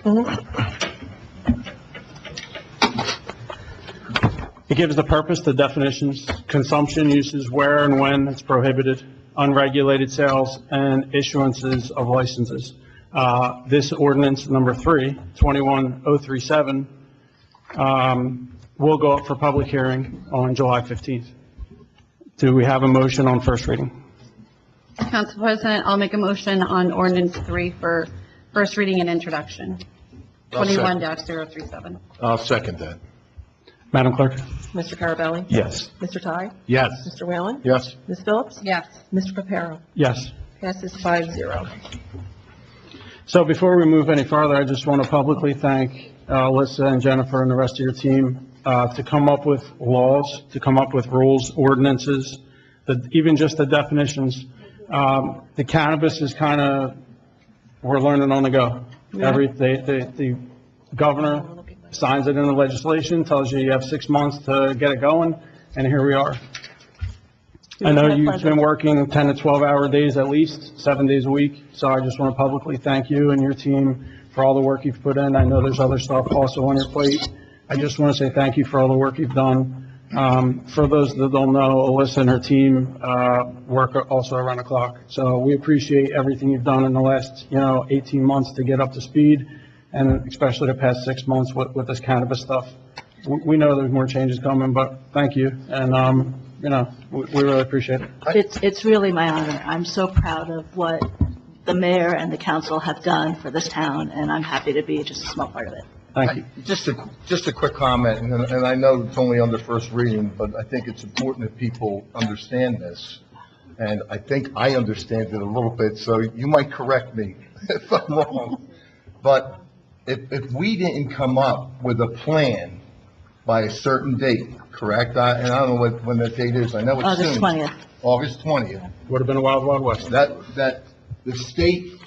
It gives the purpose, the definitions, consumption, uses, where and when it's prohibited, unregulated sales, and issuances of licenses. This ordinance, number 3, 21-037, will go up for public hearing on July 15th. Do we have a motion on first reading? Council President, I'll make a motion on ordinance 3 for First reading and introduction, I'll second. 21-037. I'll second that. Madam Clerk? Mr. Carabelli? Yes. Mr. Ty? Yes. Mr. Whalen? Yes. Ms. Phillips? Yes. Mr. Capero? Yes. Passes 5-0. So before we move any further, I just want to publicly thank Alyssa and Jennifer and the rest of your team to come up with laws, to come up with rules, ordinances, even just the definitions. The cannabis is kind of, we're learning on the go. The governor signs it in the legislation, tells you have 6 months to get it going, and here we are. I know you've been working 10 to 12-hour days at least, 7 days a week, so I just want to publicly thank you and your team for all the work you've put in. I know there's other stuff also on your plate. I just want to say thank you for all the work you've done. For those that don't know, Alyssa and her team work also around the clock. So we appreciate everything you've done in the last, 18 months to get up to speed, and especially the past 6 months with this cannabis stuff. We know there's more changes coming, but thank you, and, we really appreciate it. It's really my honor. I'm so proud of what the mayor and the council have done for this town, and I'm happy to be just a small part of it. Thank you. Just a quick comment, and I know it's only under first reading, but I think it's important that people understand this. And I think I understand it a little bit, so you might correct me if I'm wrong. But if we didn't come up with a plan by a certain date, correct? And I don't know when that date is. I know it's soon. August 20th. August 20th. Would have been a wild, wild west. That the state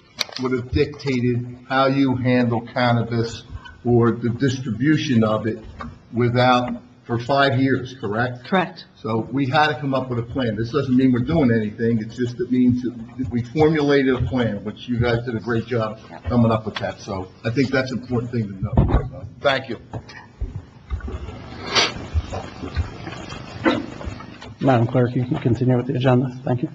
would have dictated how you handle cannabis or the distribution of it for 5 years, correct? Correct. So we had to come up with a plan. This doesn't mean we're doing anything, it means that we formulated a plan, which you guys did a great job coming up with that. So I think that's an important thing to know. Thank you. Madam Clerk, you can continue with the agenda. Thank you.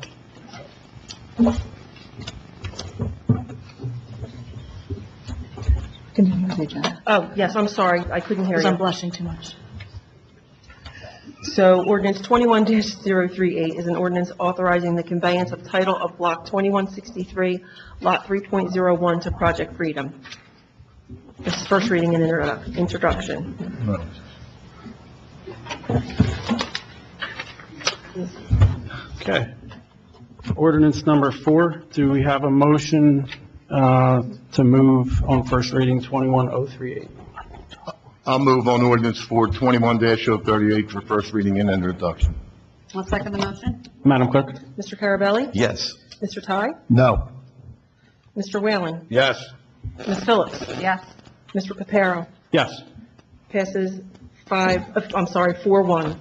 Continue with the agenda. Oh, yes, I'm sorry, I couldn't hear Because I'm you. blushing too much. So ordinance 21-038 is an ordinance authorizing the conveyance of title of Block 2163, Lot 3.01 to Project Freedom. This is first reading and introduction. Okay. Ordinance number 4, do we have a motion to move on first reading 21038? I'll move on ordinance 421-038 for first reading and introduction. I'll second the motion. Madam Clerk? Mr. Carabelli? Yes. Mr. Ty? No. Mr. Whalen? Yes. Ms. Phillips? Yes. Mr. Capero? Yes. Passes 4-1.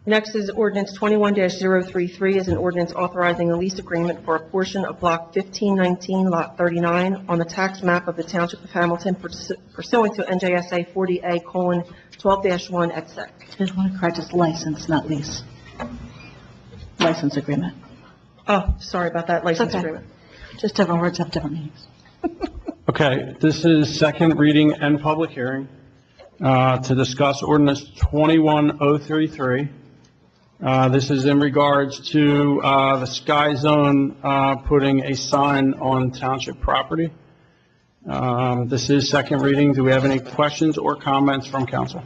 Next is ordinance 21-033 is an ordinance authorizing a lease agreement for a portion of Block 1519, Lot 39 on the tax map of the Township of Hamilton pursuant to NJSA 40A:12-1 et sec. Just want to correct, it's license, not lease. License agreement. Oh, sorry about that, license Okay. agreement. Just different words have different meanings. Okay, this is second reading and public hearing to discuss ordinance 21033. This is in regards to the Sky Zone putting a sign on township property. This is second reading. Do we have any questions or comments from council?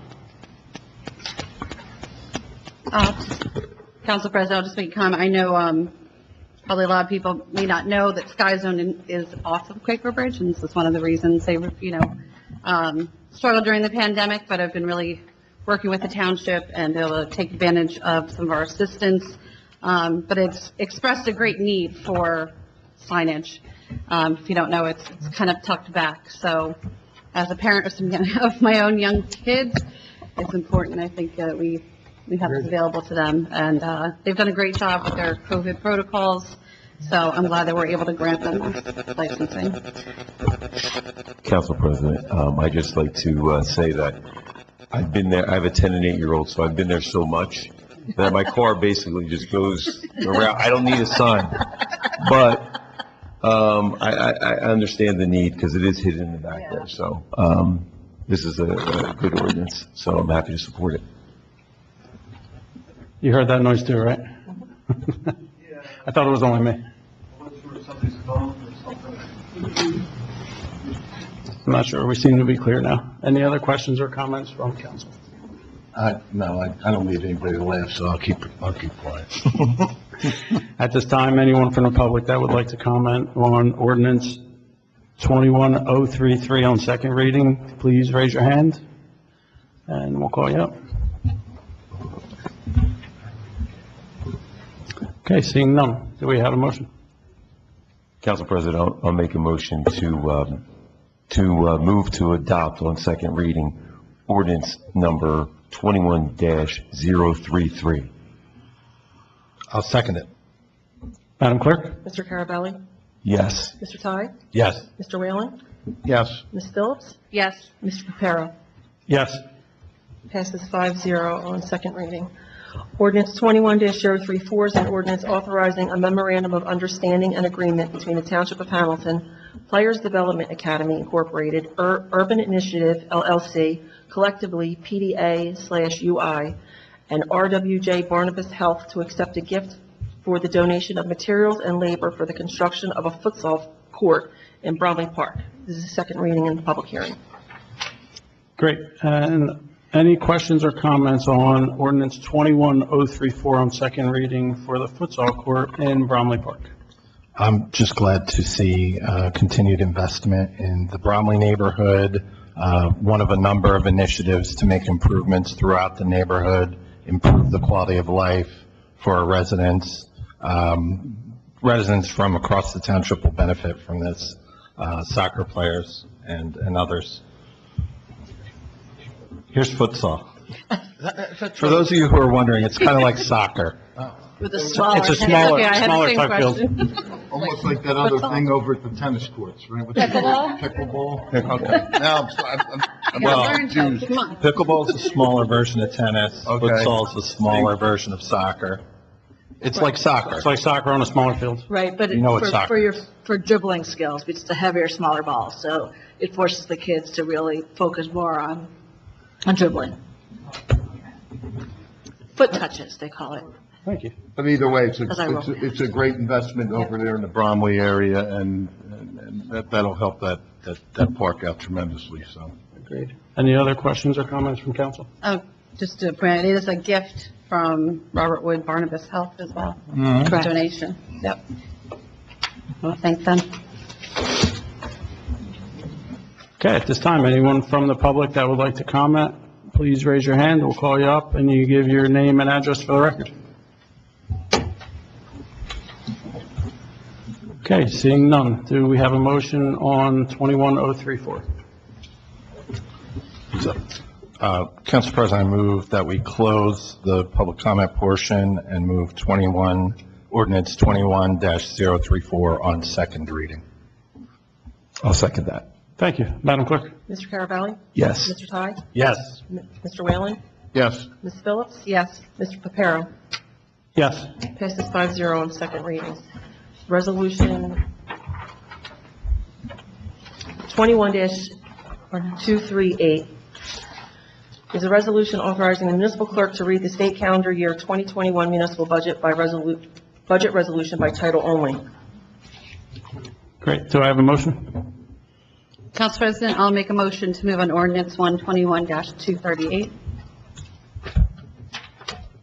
Council President, I'll just make a comment. I know probably a lot of people may not know that Sky Zone is off of Quaker Bridge, and this is one of the reasons they, struggled during the pandemic, but I've been really working with the township and be able to take advantage of some of our assistance. But it's expressed a great need for signage. If you don't know, it's kind of tucked back. So as a parent of my own young kids, it's important, I think, that we have this available to them. And they've done a great job with their COVID protocols. So I'm glad that we're able to grant them licensing. Council President, I'd just like to say that I've been there, I have a 10 and 8-year-old, so I've been there so much that my car basically just goes around. I don't need a sign, but I understand the need because it is hidden in the back there. So this is a good ordinance, so I'm happy to support it. You heard that noise too, right? I thought it was only me. I'm not sure. We seem to be clear now. Any other questions or comments from council? No, I don't need anybody to laugh, so I'll keep quiet. At this time, anyone from the public that would like to comment on ordinance 21033 on second reading, please raise your hand, and we'll call you up. Okay, seeing none, do we have a motion? Council President, I'll make a motion to move to adopt on second reading ordinance number 21-033. I'll second it. Madam Clerk? Mr. Carabelli? Yes. Mr. Ty? Yes. Mr. Whalen? Yes. Ms. Phillips? Yes. Mr. Reparo? Yes. Passes 5-0 on second reading. Ordinance 21-034 is an ordinance authorizing a memorandum of understanding and agreement between the Township of Hamilton, Players Development Academy Incorporated, Urban Initiative LLC, collectively PDA/UI, and RWJ Barnabas Health to accept a gift for the donation of materials and labor for the construction of a futsal court in Bromley Park. This is the second reading and public hearing. Great. And any questions or comments on ordinance 21034 on second reading for the futsal court in Bromley Park? I'm just glad to see continued investment in the Bromley neighborhood, one of a number of initiatives to make improvements throughout the neighborhood, improve the quality of life for our residents. Residents from across the township will benefit from this, soccer players and others. Here's futsal. For those of you who are wondering, it's kind of like soccer. With a It's a smaller, Okay, I had the smaller same type field. question. Almost like that other thing over at the tennis courts, right? What's it called? Pickleball? Okay. Now, I'm Well, confused. Come on. Pickleball is a smaller version of tennis. Okay. Futsal is a smaller version of soccer. It's like soccer. It's like soccer on a smaller field. Right, but You know it's for soccer. for dribbling skills, it's a heavier, smaller ball, so it forces the kids to really focus more on dribbling. Foot touches, they call it. Thank you. But either way, As I wrote down. it's a great investment over there in the Bromley area, and that'll help that park out tremendously, so. Agreed. Any other questions or comments from council? Oh, just to point out, it is a gift from Robert Wood Barnabas Health as well. Correct. Donation. Yep. Well, thank them. Okay, at this time, anyone from the public that would like to comment, please raise your hand. We'll call you up and you give your name and address for the record. Okay, seeing none, do we have a motion on 21034? Council President, I move that we close the public comment portion and move ordinance 21-034 on second reading. I'll second that. Thank you. Madam Clerk? Mr. Carabelli? Yes. Mr. Ty? Yes. Mr. Whalen? Yes. Ms. Phillips? Yes. Mr. Reparo? Yes. Passes 5-0 on second reading. Resolution 21-238 is a resolution authorizing the municipal clerk to read the state calendar year 2021 municipal budget by budget resolution by title only. Great. Do I have a motion? Council President, I'll make a motion to move on ordinance 121-238.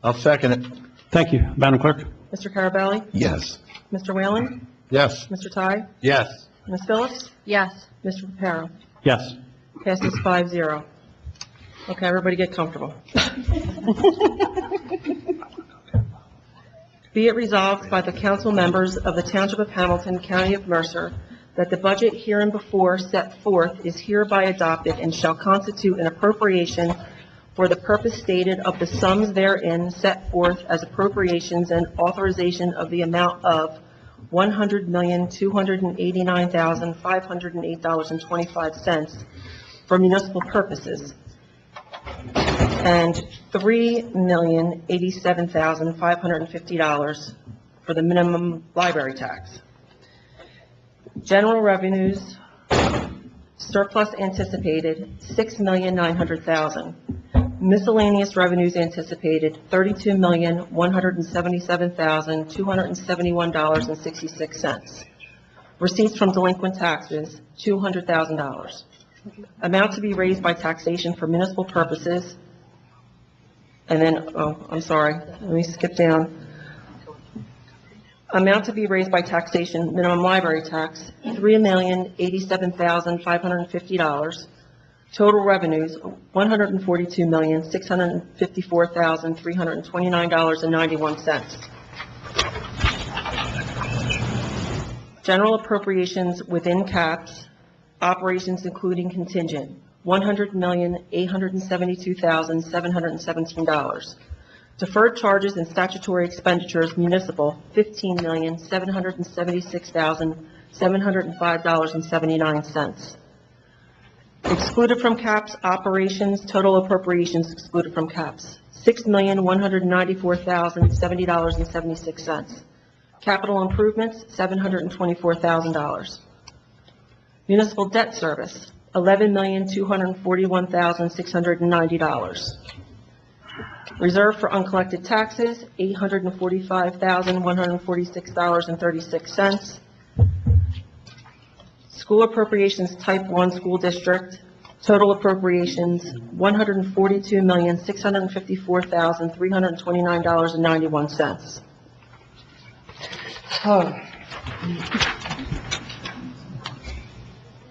I'll second it. Thank you. Madam Clerk? Mr. Carabelli? Yes. Mr. Whalen? Yes. Mr. Ty? Yes. Ms. Phillips? Yes. Mr. Reparo? Yes. Passes 5-0. Okay, everybody get comfortable. Be it resolved by the council members of the Township of Hamilton, County of Mercer, that the budget hereinbefore set forth is hereby adopted and shall constitute an appropriation for the purpose stated of the sums therein set forth as appropriations and authorization of the amount of $100,289,508.25 for municipal purposes, and $3,087,550 for the minimum library tax. General revenues, surplus anticipated, $6,900,000. Miscellaneous revenues anticipated, $32,177,271.66. Receipts from delinquent taxes, $200,000. Amount to be raised by taxation for municipal purposes. And then, I'm sorry, let me skip down. Amount to be raised by taxation, minimum library tax, $3,087,550. Total revenues, $142,654,329.91. General appropriations within caps, operations including contingent, $100,872,717. Deferred charges and statutory expenditures municipal, $15,776,705.79. Excluded from caps, operations, total appropriations excluded from caps, $6,194,070.76. Capital improvements, $724,000. Municipal debt service, $11,241,690. Reserve for uncollected taxes, $845,146.36. School appropriations type 1 school district, total appropriations, $142,654,329.91.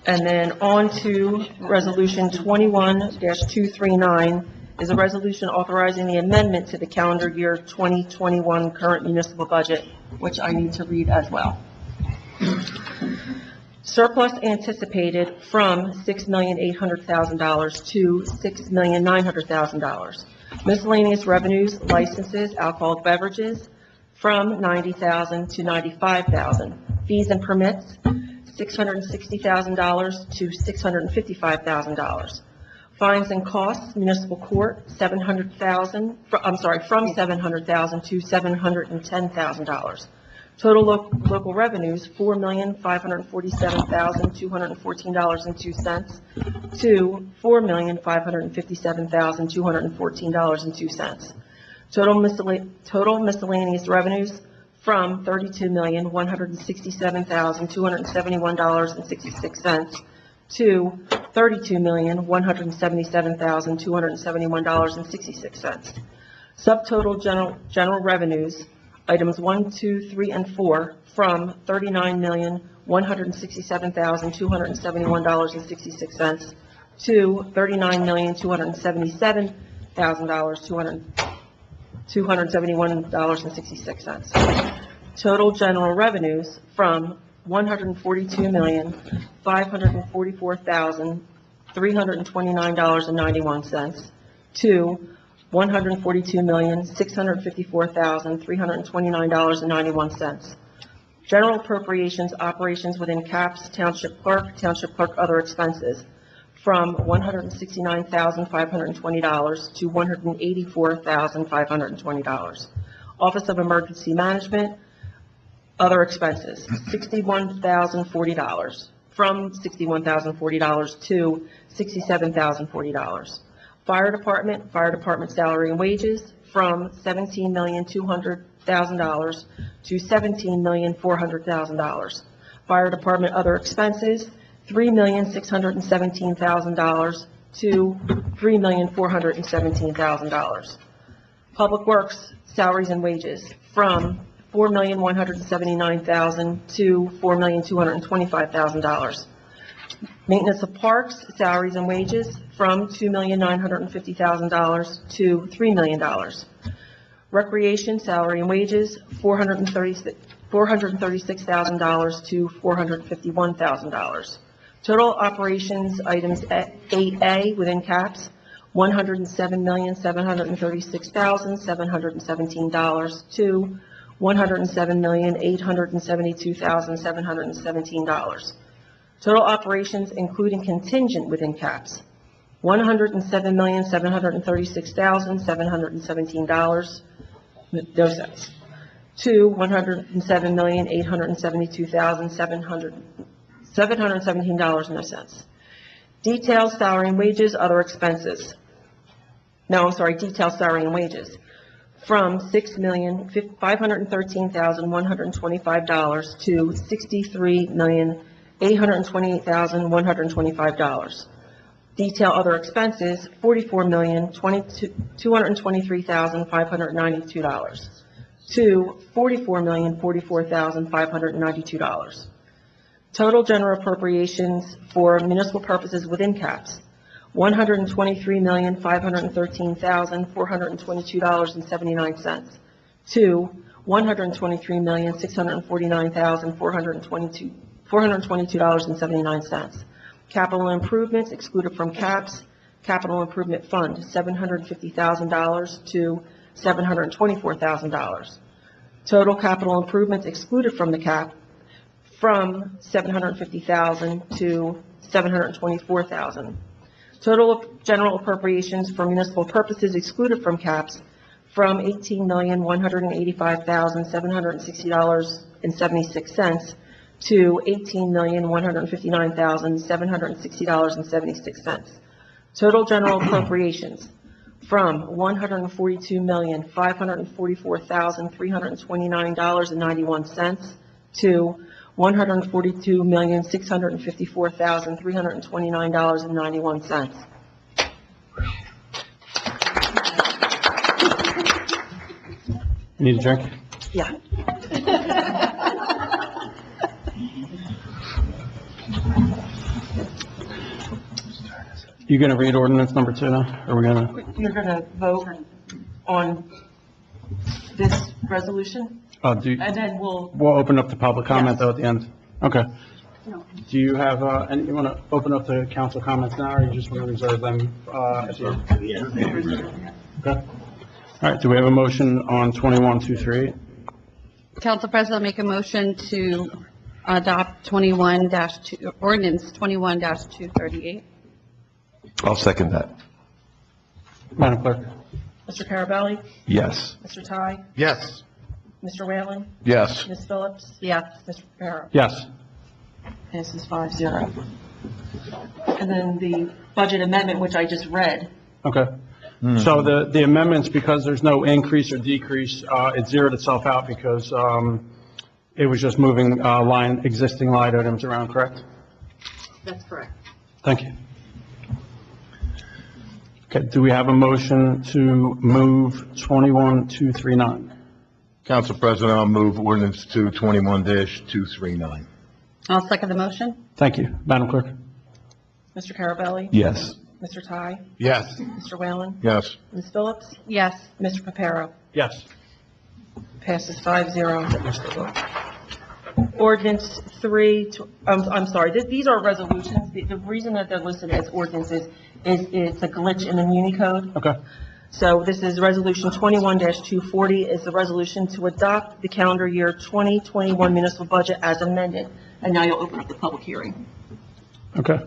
And then on to Resolution 21-239 is a resolution authorizing the amendment to the calendar year 2021 current municipal budget, which I need to read as well. Surplus anticipated from $6,800,000 to $6,900,000. Miscellaneous revenues, licenses, alcoholic beverages, from $90,000 to $95,000. Fees and permits, $660,000 to $655,000. Fines and costs, municipal court, $700,000, from $700,000 to $710,000. Total local revenues, $4,547,214.02 to $4,557,214.02. Total miscellaneous revenues from $32,167,271.66 to $32,177,271.66. Subtotal general revenues, items 1, 2, 3, and 4, from $39,167,271.66 to $39,277,271.66. Total general revenues from $142,544,329.91 to $142,654,329.91. General appropriations, operations within caps, township clerk other expenses, from $169,520 to $184,520. Office of Emergency Management, other expenses, $61,040, from $61,040 to $67,040. Fire department salary and wages, from $17,200,000 to $17,400,000. Fire department other expenses, $3,617,000 to $3,417,000. Public Works salaries and wages, from $4,179,000 to $4,225,000. Maintenance of parks salaries and wages, from $2,950,000 to $3 million. Recreation salary and wages, $436,000 to $451,000. Total operations items 8A within caps, $107,736,717 to $107,872,717. Total operations including contingent within caps, $107,736,717, no cents, to $107,872,717, no cents. Detail, salary and wages, other expenses. Detail, salary and wages, from $6,513,125 to $63,828,125. Detail other expenses, $44,223,592. To $44,044,592. Total general appropriations for municipal purposes within caps, $123,513,422.79. To $123,649,422.79. Capital improvements excluded from caps, capital improvement fund, $750,000 to $724,000. Total capital improvements excluded from the cap, from $750,000 to $724,000. Total general appropriations for municipal purposes excluded from caps, from $18,185,760.76 to $18,159,760.76. Total general appropriations, from $142,544,329.91 to $142,654,329.91. You need a drink? Yeah. You gonna read ordinance number 2 now? Or are we gonna? You're going to vote on this resolution, and then we'll, Open up the public comment though at the end? Okay. Do you have, you want to open up the council comments now, or you just want to reserve them, at the end? Okay. All right, do we have a motion on 21-238? Council President, I'll make a motion to adopt ordinance 21-238. I'll second that. Madam Clerk? Mr. Carabelli? Yes. Mr. Ty? Yes. Mr. Whalen? Yes. Ms. Phillips? Yes. Mr. Reparo? Yes. Passes 5-0. And then the budget amendment, which I just read. Okay. So the amendments, because there's no increase or decrease, it zeroed itself out because it was just moving existing line items around, correct? That's correct. Thank you. Okay, do we have a motion to move 21-239? Council President, I'll move ordinance 21-239. I'll second the motion. Thank you. Madam Clerk? Mr. Carabelli? Yes. Mr. Ty? Yes. Mr. Whalen? Yes. Ms. Phillips? Yes. Mr. Reparo? Yes. Passes 5-0. Ordinance 3, I'm sorry, these are resolutions. The reason that they're listed as ordinances is it's a glitch in the Muni Code. Okay. So this is Resolution 21-240, is the resolution to adopt the calendar year 2021 municipal budget as amended. And now you'll open up the public hearing. Okay.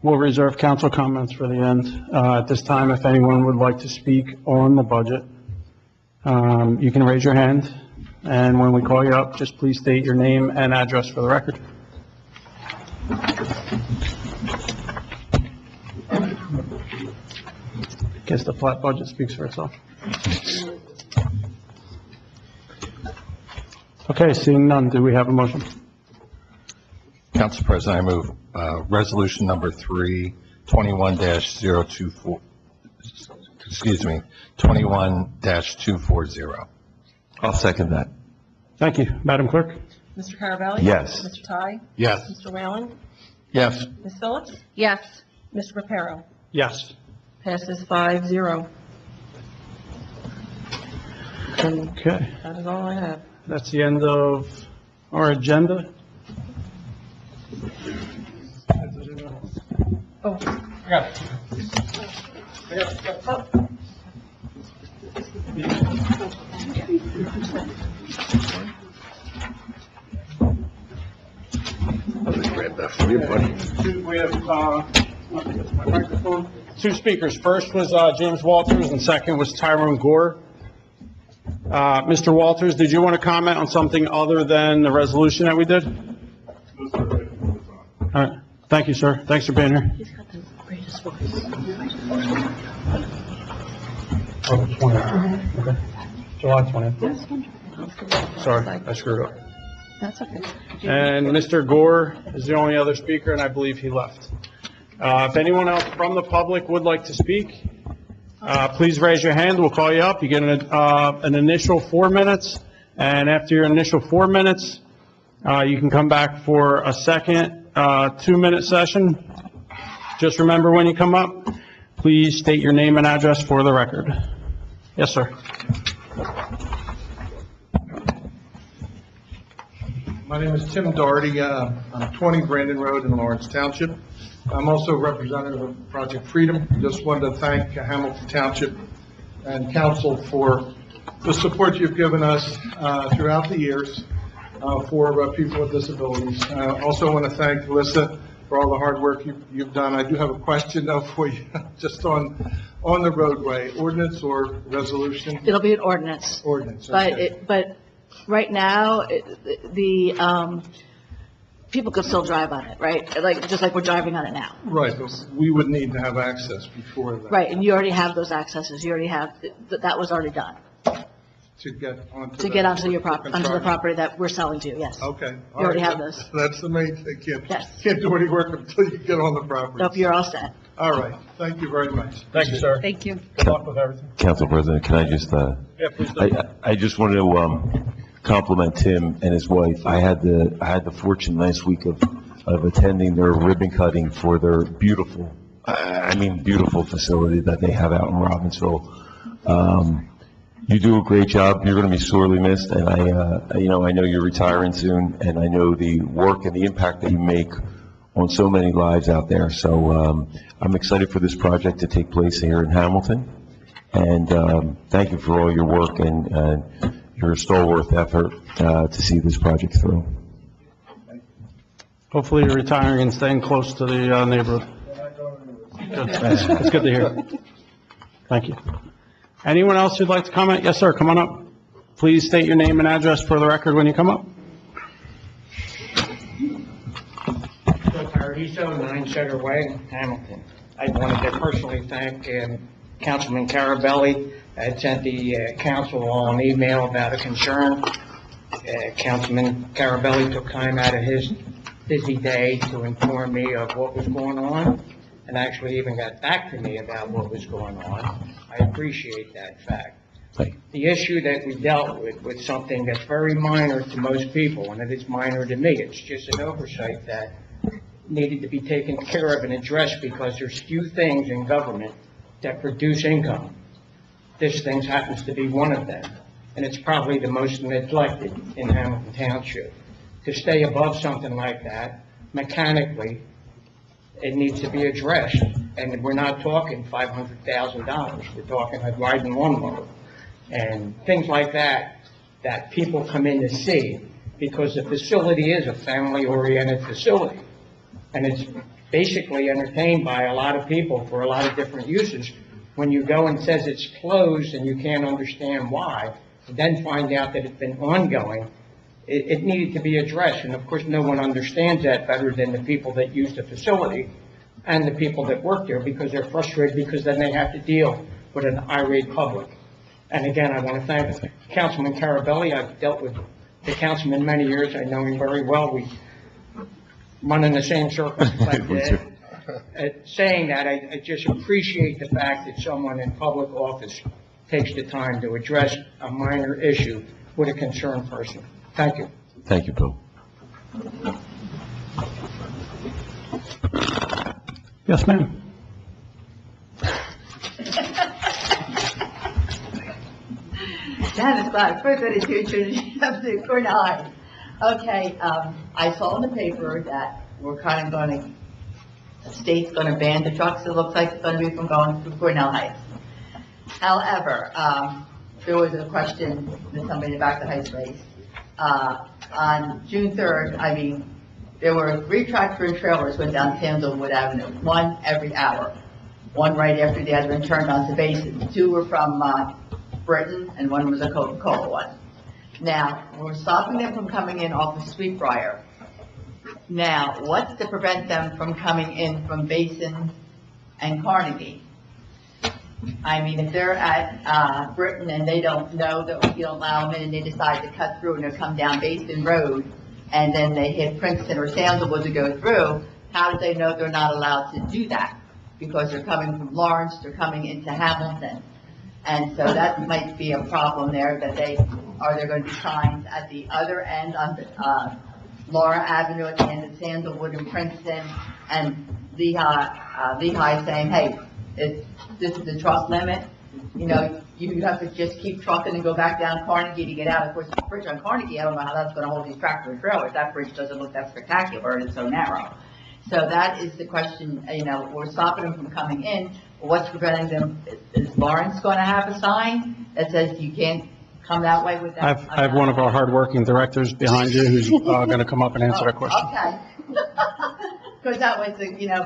We'll reserve council comments for the end. At this time, if anyone would like to speak on the budget, you can raise your hand, and when we call you up, just please state your name and address for the record. Guess the flat budget speaks for itself. Okay, seeing none, do we have a motion? Council President, I move resolution number 3, 21-024, 21-240. I'll second that. Thank you. Madam Clerk? Mr. Carabelli? Yes. Mr. Ty? Yes. Mr. Whalen? Yes. Ms. Phillips? Yes. Mr. Reparo? Yes. Passes 5-0. And Okay, that is all I have. that's the end of our agenda. Oh, I got it. Grab that for you, buddy. We have, my microphone. 2 speakers. First was James Walters, and second was Tyrone Gore. Mr. Walters, did you want to comment on something other than the resolution that we did? All right. Thank you, sir. Thanks for being here. he's got the greatest voice. Oh, 20. Okay. July 20th. Sorry, I screwed up. That's okay. And Mr. Gore is the only other speaker, and I believe he left. If anyone else from the public would like to speak, please raise your hand. We'll call you up. You get an initial 4 minutes, and after your initial 4 minutes, you can come back for a second 2-minute session. Just remember when you come up, please state your name and address for the record. Yes, sir. My name is Tim Doherty. I'm 20 Brandon Road in Lawrence Township. I'm also representative of Project Freedom. Just wanted to thank Hamilton Township and council for the support you've given us throughout the years for people with disabilities. I also want to thank Alyssa for all the hard work you've done. I do have a question though for you, just on the roadway, ordinance or resolution? It'll be an ordinance. Ordinance, okay. But right now, people can still drive on it, right? Just like we're driving on it now. Right, but we would need to have access before that. Right, and you already have those accesses. You already have, that was already done. To get onto. To get onto your property, onto the property that we're selling to, yes. Okay. You already have those. That's the main thing. Yes. Can't do any work until you get on the property. Nope, you're all set. All right. Thank you very much. Thank you, sir. Thank you. Good luck with everything. Council President, can I just, Yeah, please do. I just wanted to compliment Tim and his wife. I had the fortune last week of attending their ribbon cutting for their beautiful, beautiful facility that they have out in Robbinsville. You do a great job. You're going to be sorely missed, and I know you're retiring soon, and I know the work and the impact that you make on so many lives out there. So I'm excited for this project to take place here in Hamilton, and thank you for all your work and your stalwart effort to see this project through. Hopefully you're retiring and staying close to the neighborhood. Good. It's good to hear. Thank you. Anyone else who'd like to comment? Yes, sir, come on up. Please state your name and address for the record when you come up. Joe Paradiso, 9 Sugar Way, Hamilton. I wanted to personally thank Councilman Carabelli. I sent the council all an email about a concern. Councilman Carabelli took time out of his busy day to inform me of what was going on, and actually even got back to me about what was going on. I appreciate that fact. The issue that we dealt with something that's very minor to most people, and it is minor to me. It's just an oversight that needed to be taken care of and addressed, because there's few things in government that produce income. This thing happens to be one of them, and it's probably the most neglected in Hamilton Township. To stay above something like that, mechanically, it needs to be addressed, and we're not talking $500,000. We're talking a riding lawnmower and things like that people come in to see, because the facility is a family-oriented facility, and it's basically entertained by a lot of people for a lot of different uses. When you go and says it's closed and you can't understand why, then find out that it's been ongoing, it needed to be addressed. And of course, no one understands that better than the people that use the facility and the people that work there, because they're frustrated, because then they have to deal with an irate public. And again, I want to thank Councilman Carabelli. I've dealt with the councilman many years. I know him very well. We run in the same circles. But saying that, I just appreciate the fact that someone in public office takes the time to address a minor issue with a concerned person. Thank you. Thank you, Bill. Yes, ma'am. Janice Clark, 432 Trinity Avenue, Cornell Heights. Okay, I saw in the paper that we're kind of going to, the state's going to ban the trucks. It looks like it's going to be from going through Cornell Heights. However, there was a question that somebody about the Heights race. On June 3rd, there were 3 tractor and trailers went down Sandalwood Avenue, 1 every hour. 1 right after the other and turned onto Basin. 2 were from Britain, and 1 was a Coca-Cola one. Now, we're stopping them from coming in off of Sweetbriar. Now, what's to prevent them from coming in from Basin and Carnegie? If they're at Britain and they don't know that you don't allow them in, and they decide to cut through and they come down Basin Road, and then they hit Princeton or Sandalwood to go through, how do they know they're not allowed to do that? Because they're coming from Lawrence, they're coming into Hamilton. And so that might be a problem there, that are there going to be signs at the other end on Laura Avenue at the end of Sandalwood and Princeton and Lehigh saying, hey, this is the truck limit? You know, you have to just keep trucking and go back down Carnegie to get out. Of course, the bridge on Carnegie, I don't know how that's going to hold these tractor and trailers. That bridge doesn't look that spectacular, it's so narrow. So that is the question, you know, we're stopping them from coming in. What's preventing them? Is Lawrence going to have a sign that says you can't come that way with that? I have one of our hardworking directors behind you who's going to come up and answer that question. Okay. Because that was,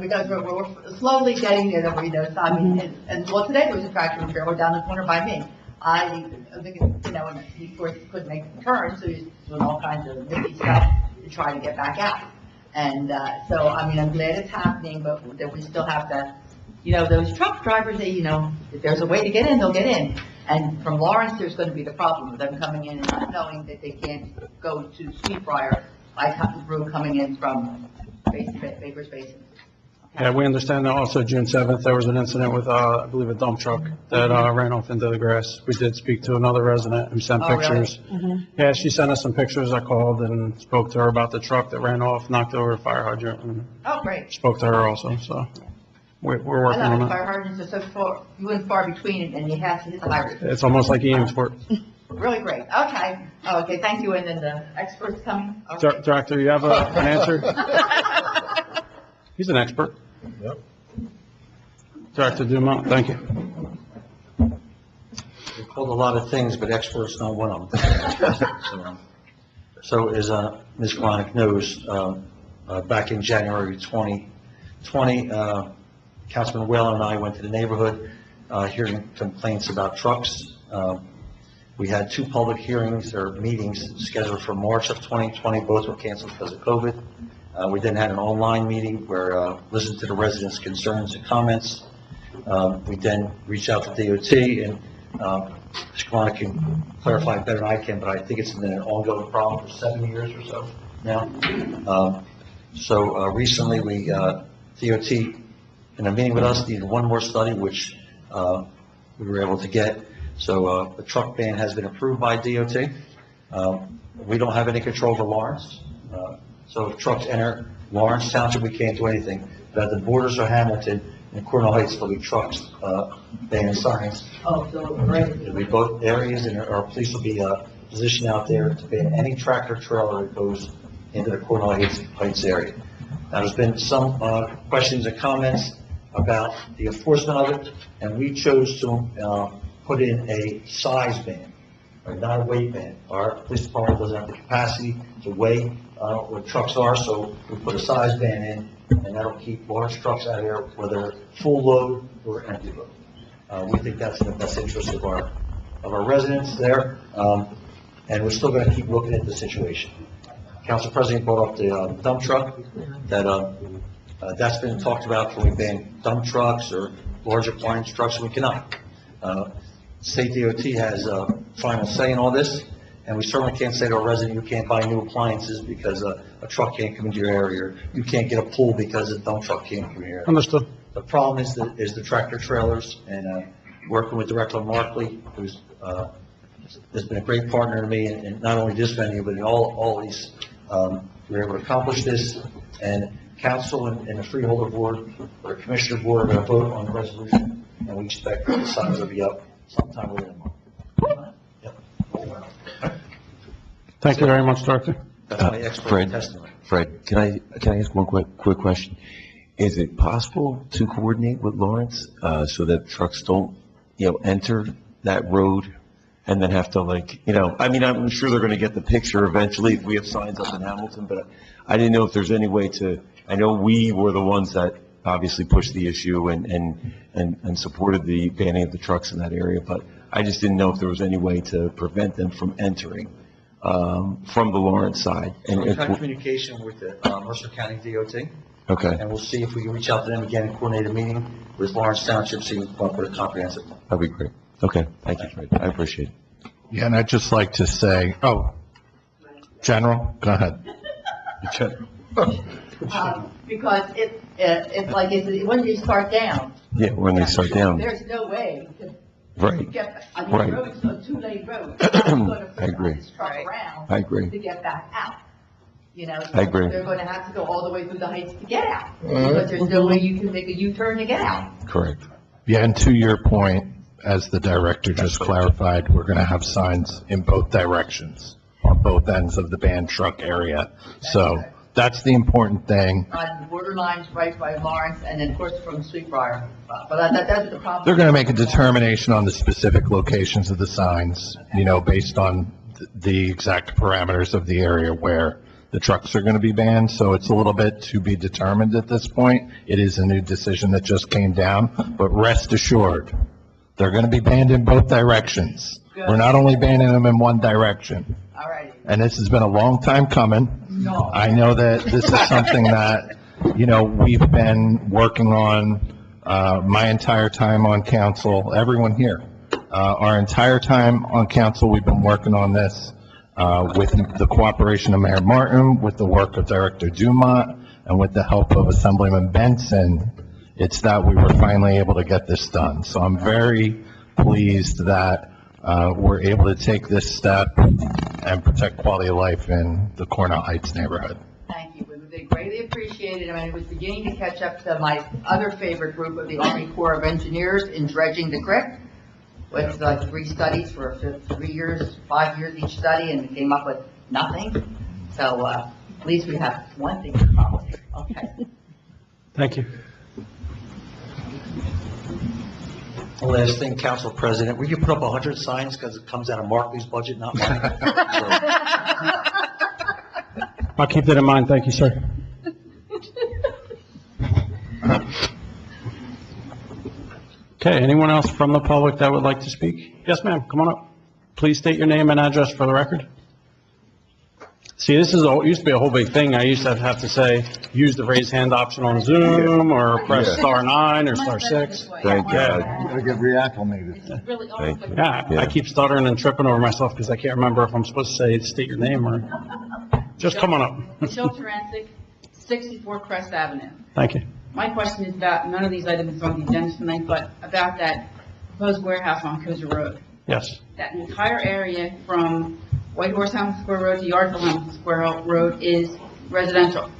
because we're slowly getting there, that we know, so I mean, and well, today there was a tractor and trailer down the corner by me. I think, and he, of course, couldn't make the turn, so he was doing all kinds of nippy stuff to try to get back out. And, so, I mean, I'm glad it's happening, but that we still have to, those truck drivers, if there's a way to get in, they'll get in. And from Lawrence, there's going to be the problem with them coming in and not knowing that they can't go to Sweetbriar by cutting through coming in from Baker's Basin. Yeah, we understand that also June 7th, there was an incident with, I believe, a dump truck that ran off into the grass. We did speak to another resident who sent pictures. Really? Yeah, she sent us some pictures. I called and spoke to her about the truck that ran off, knocked over a fire hydrant, and Oh, great. spoke to her also, so we're working I on know, that. fire hydrants are so far, few and far between, and you have to hit the hydrant. It's almost like he aims for it. Really great. Okay. Okay, thank you. And then the experts coming? Okay. Director, you have an answer? He's an expert. Yep. Director Dumont, thank you. We're called a lot of things, but experts not one of them. So as Ms. Chronic knows, back in January 2020, Councilman Whalen and I went to the neighborhood hearing complaints about trucks. We had 2 public hearings or meetings scheduled for March of 2020. Both were canceled because of COVID. We then had an online meeting where listened to the residents' concerns and comments. We then reached out to DOT, and Ms. Chronic can clarify better than I can, but I think it's been an ongoing problem for 7 years or so now. So recently, DOT, in a meeting with us, needed one more study, which we were able to get. So the truck ban has been approved by DOT. We don't have any control over Lawrence. So if trucks enter Lawrence Township, we can't do anything. But at the borders of Hamilton and Cornell Heights, there'll be trucks banning signs. Oh, so great. It'll be both areas, and our police will be positioned out there to ban any tractor trailer that goes into the Cornell Heights area. Now, there's been some questions and comments about the enforcement of it, and we chose to put in a size ban, right, not a weight ban. Our police department doesn't have the capacity to weigh what trucks are, so we put a size ban in, and that'll keep large trucks out of here, whether full load or empty load. We think that's in the best interest of our residents there, and we're still going to keep looking at the situation. Council President brought up the dump truck. That's been talked about. Can we ban dump trucks or large appliance trucks? We cannot. State DOT has final say in all this, and we certainly can't say to a resident, you can't buy new appliances because a truck can't come into your area, or you can't get a pool because a dump truck can't come in your area. Understood. The problem is the tractor trailers, and working with Director Markley, who's has been a great partner to me, and not only this venue, but in all these, we were able to accomplish this, and council and the freeholder board, or commissioner board, are going to vote on the resolution, and we expect the signs will be up sometime within a month. Yep. Thank you very much, Director. That's my expert testimony. Fred, can I ask one quick question? Is it possible to coordinate with Lawrence, so that trucks don't, enter that road and then have to I'm sure they're going to get the picture eventually if we have signs up in Hamilton, but I didn't know if there's any way I know we were the ones that obviously pushed the issue and supported the banning of the trucks in that area, but I just didn't know if there was any way to prevent them from entering from the Lawrence side. And we've had communication with the Mercer County DOT. Okay. And we'll see if we can reach out to them again and coordinate a meeting with Lawrence Township, so we can come up with a comprehensive plan. That'd be great. Okay, thank you, Fred. I appreciate it. Yeah, and I'd just like to say, General, go ahead. Because it's like, when you start down, Yeah, when they start down, there's no way to right. get, I mean, Right. the road's a two-lane road. You're gonna I agree. push this truck around I agree. to get back out. You know, I agree. they're gonna have to go all the way through the heights to get out, because there's no way you can make a U-turn to get out. Correct. Yeah, and to your point, as the director just clarified, we're going to have signs in both directions, on both ends of the band truck area. So that's the important thing. On the borderlines right by Lawrence, and then of course from Sweetbriar, but that's the problem. They're going to make a determination on the specific locations of the signs, based on the exact parameters of the area where the trucks are going to be banned. So it's a little bit to be determined at this point. It is a new decision that just came down, but rest assured, they're going to be banned in both directions. Good. We're not only banning them in one direction. All right. And this has been a long time coming. No. I know that this is something that, we've been working on, my entire time on council, everyone here. Our entire time on council, we've been working on this, with the cooperation of Mayor Martin, with the work of Director Dumont, and with the help of Assemblyman Benson. It's that we were finally able to get this done. So I'm very pleased that we're able to take this step and protect quality of life in the Cornell Heights neighborhood. Thank you. They greatly appreciated it. I mean, it was beginning to catch up to my other favorite group of the Army Corps of Engineers in dredging the creek, with like 3 studies for 3 years, 5 years each study, and came up with nothing. So at least we have one thing to accomplish. Okay. Thank you. The last thing, Council President, will you put up 100 signs because it comes out of Markley's budget, not mine? I'll keep that in mind. Thank you, sir. Okay, anyone else from the public that would like to speak? Yes, ma'am, come on up. Please state your name and address for the record. See, this used to be a whole big thing. I used to have to say, use the raise hand option on Zoom, or press *9 or *6. Thank God. Gotta get reacclimated. Thank you. Yeah, I keep stuttering and tripping over myself because I can't remember if I'm supposed to say, state your name or, just come on up. Michelle Tarantic, 64 Crest Avenue. Thank you. My question is about, none of these items are on the agenda tonight, but about that proposed warehouse on Cozer Road. Yes. That entire area from White Horse Hamilton Square Road to Yardville Hamilton Square Road is residential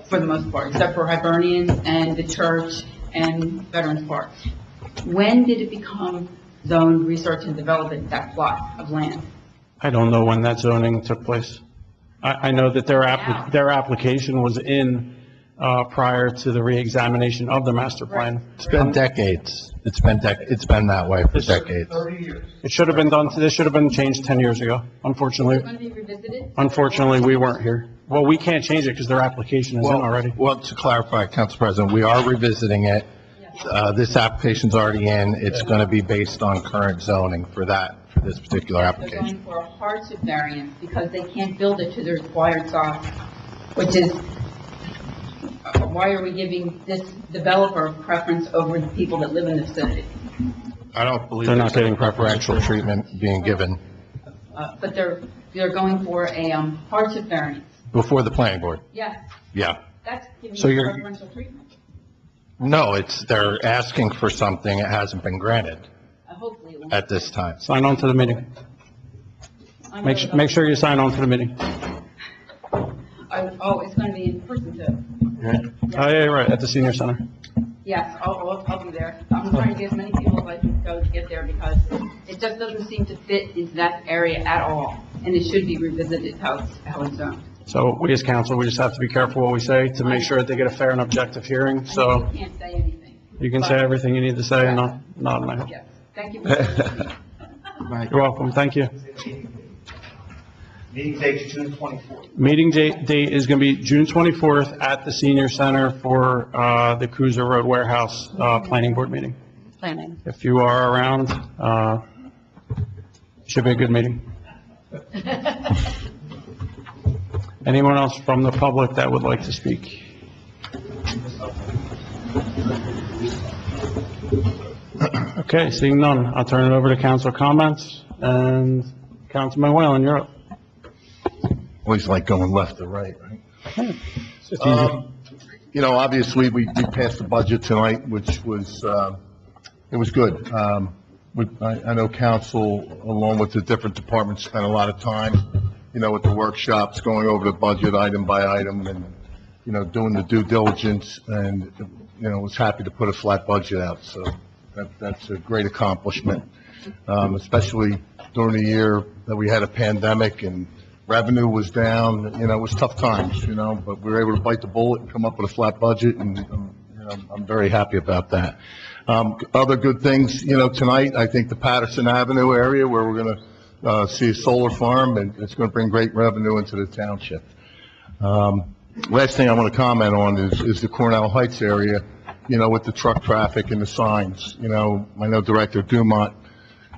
for the most part, except for Hibernian and the church and Veterans Park. When did it become zoned research and development, that plot of land? I don't know when that zoning took place. I know that their application was in, prior to the reexamination of the master plan. It's been decades. It's been that way for decades. 30 years. It should have been done, this should have been changed 10 years ago, Is it unfortunately. going to be revisited? Unfortunately, we weren't here. Well, we can't change it because their application is in already. Well, to clarify, Council President, we are revisiting it. This application's already in. It's going to be based on current zoning for this particular They're application. going for a hardship variance because they can't build it to the required size, which is, why are we giving this developer preference over the people that live in the vicinity? I don't believe They're not there's any getting preferential treatment being given But they're going for a hardship variance. before the planning board. Yes, Yeah. that's giving So you you're- preferential treatment. No, they're asking for something that hasn't been granted Hopefully it won't. at this time. Sign on to the meeting. I'm Make really make sure you sign on to the meeting. Oh, it's going to be in person too. Oh, yeah, you're right, at the senior center. Yes, I'll be there. I'm trying to get as many people as I can go to get there because it just doesn't seem to fit into that area at all. And it should be revisited how it's zoned. So we as council, we just have to be careful what we say to make sure that they get a fair and objective hearing. So I can't say anything. you can say everything you need to say and not my. Yes, thank you. Mr. You're welcome, thank you. Meeting date June 24th. Meeting date is going to be June 24th at the senior center for the Cruiser Road Warehouse Planning Board meeting. Planning. If you are around, should be a good meeting. Anyone else from the public that would like to speak? Okay, seeing none, I'll turn it over to council comments, and Councilman Whalen, you're up. Always like going left to right, right? It's just easy. you know, obviously, we passed the budget tonight, which was, it was good. I know council, along with the different departments, spent a lot of time, you know, with the workshops, going over the budget item by item, and, you know, doing the due diligence, and, you know, was happy to put a flat budget out, so that's a great accomplishment, especially during the year that we had a pandemic and revenue was down. You know, it was tough times, you know, but we were able to bite the bullet and come up with a flat budget, and, you know, I'm very happy about that. Other good things, you know, tonight, I think the Patterson Avenue area, where we're going to see a solar farm, and it's going to bring great revenue into the township. Last thing I want to comment on is the Cornell Heights area, you know, with the truck traffic and the signs. You know, I know Director Dumont,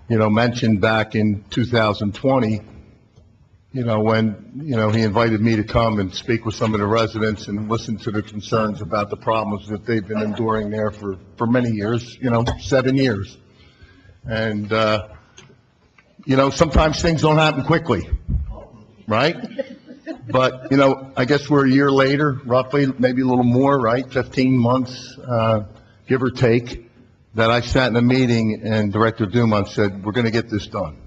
you know, mentioned back in 2020, you know, when, you know, he invited me to come and speak with some of the residents and listen to the concerns about the problems that they've been enduring there for many years, you know, 7 years. And, you know, sometimes things don't happen quickly, right? But, you know, I guess we're a year later, roughly, maybe a little more, right? 15 months, give or take, that I sat in a meeting and Director Dumont said, we're going to get this done.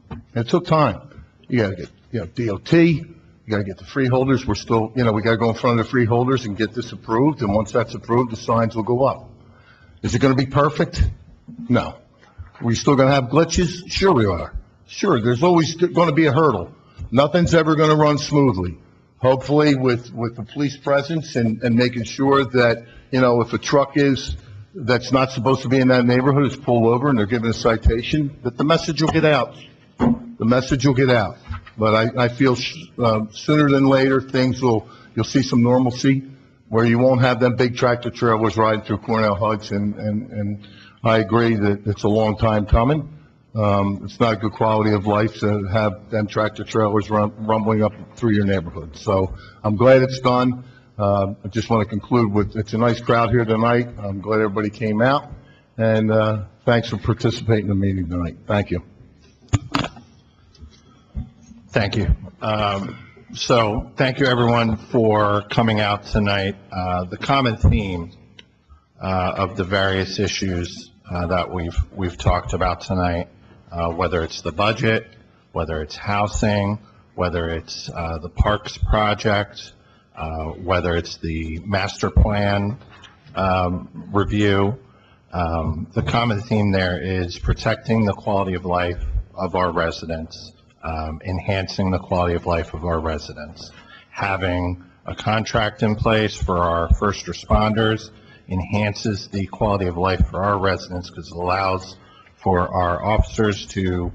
And it took time. You got to get, you know, DOT, you got to get the freeholders. We're still, you know, we got to go in front of the freeholders and get this approved. And once that's approved, the signs will go up. Is it going to be perfect? No. Are we still going to have glitches? Sure we are. Sure, there's always going to be a hurdle. Nothing's ever going to run smoothly. Hopefully with the police presence and making sure that, you know, if a truck that's not supposed to be in that neighborhood is pulled over and they're given a citation, that the message will get out. The message will get out. But I feel sooner than later, you'll see some normalcy where you won't have them big tractor trailers riding through Cornell Heights, and I agree that it's a long time coming. It's not a good quality of life to have them tractor trailers rumbling up through your neighborhood. So I'm glad it's done. I just want to conclude with, it's a nice crowd here tonight. I'm glad everybody came out, and thanks for participating in the meeting tonight. Thank you. Thank you. So thank you, everyone, for coming out tonight. The common theme of the various issues that we've talked about tonight, whether it's the budget, whether it's housing, whether it's the parks project, whether it's the master plan review, the common theme there is protecting the quality of life of our residents, enhancing the quality of life of our residents. Having a contract in place for our first responders enhances the quality of life for our residents because it allows for our officers to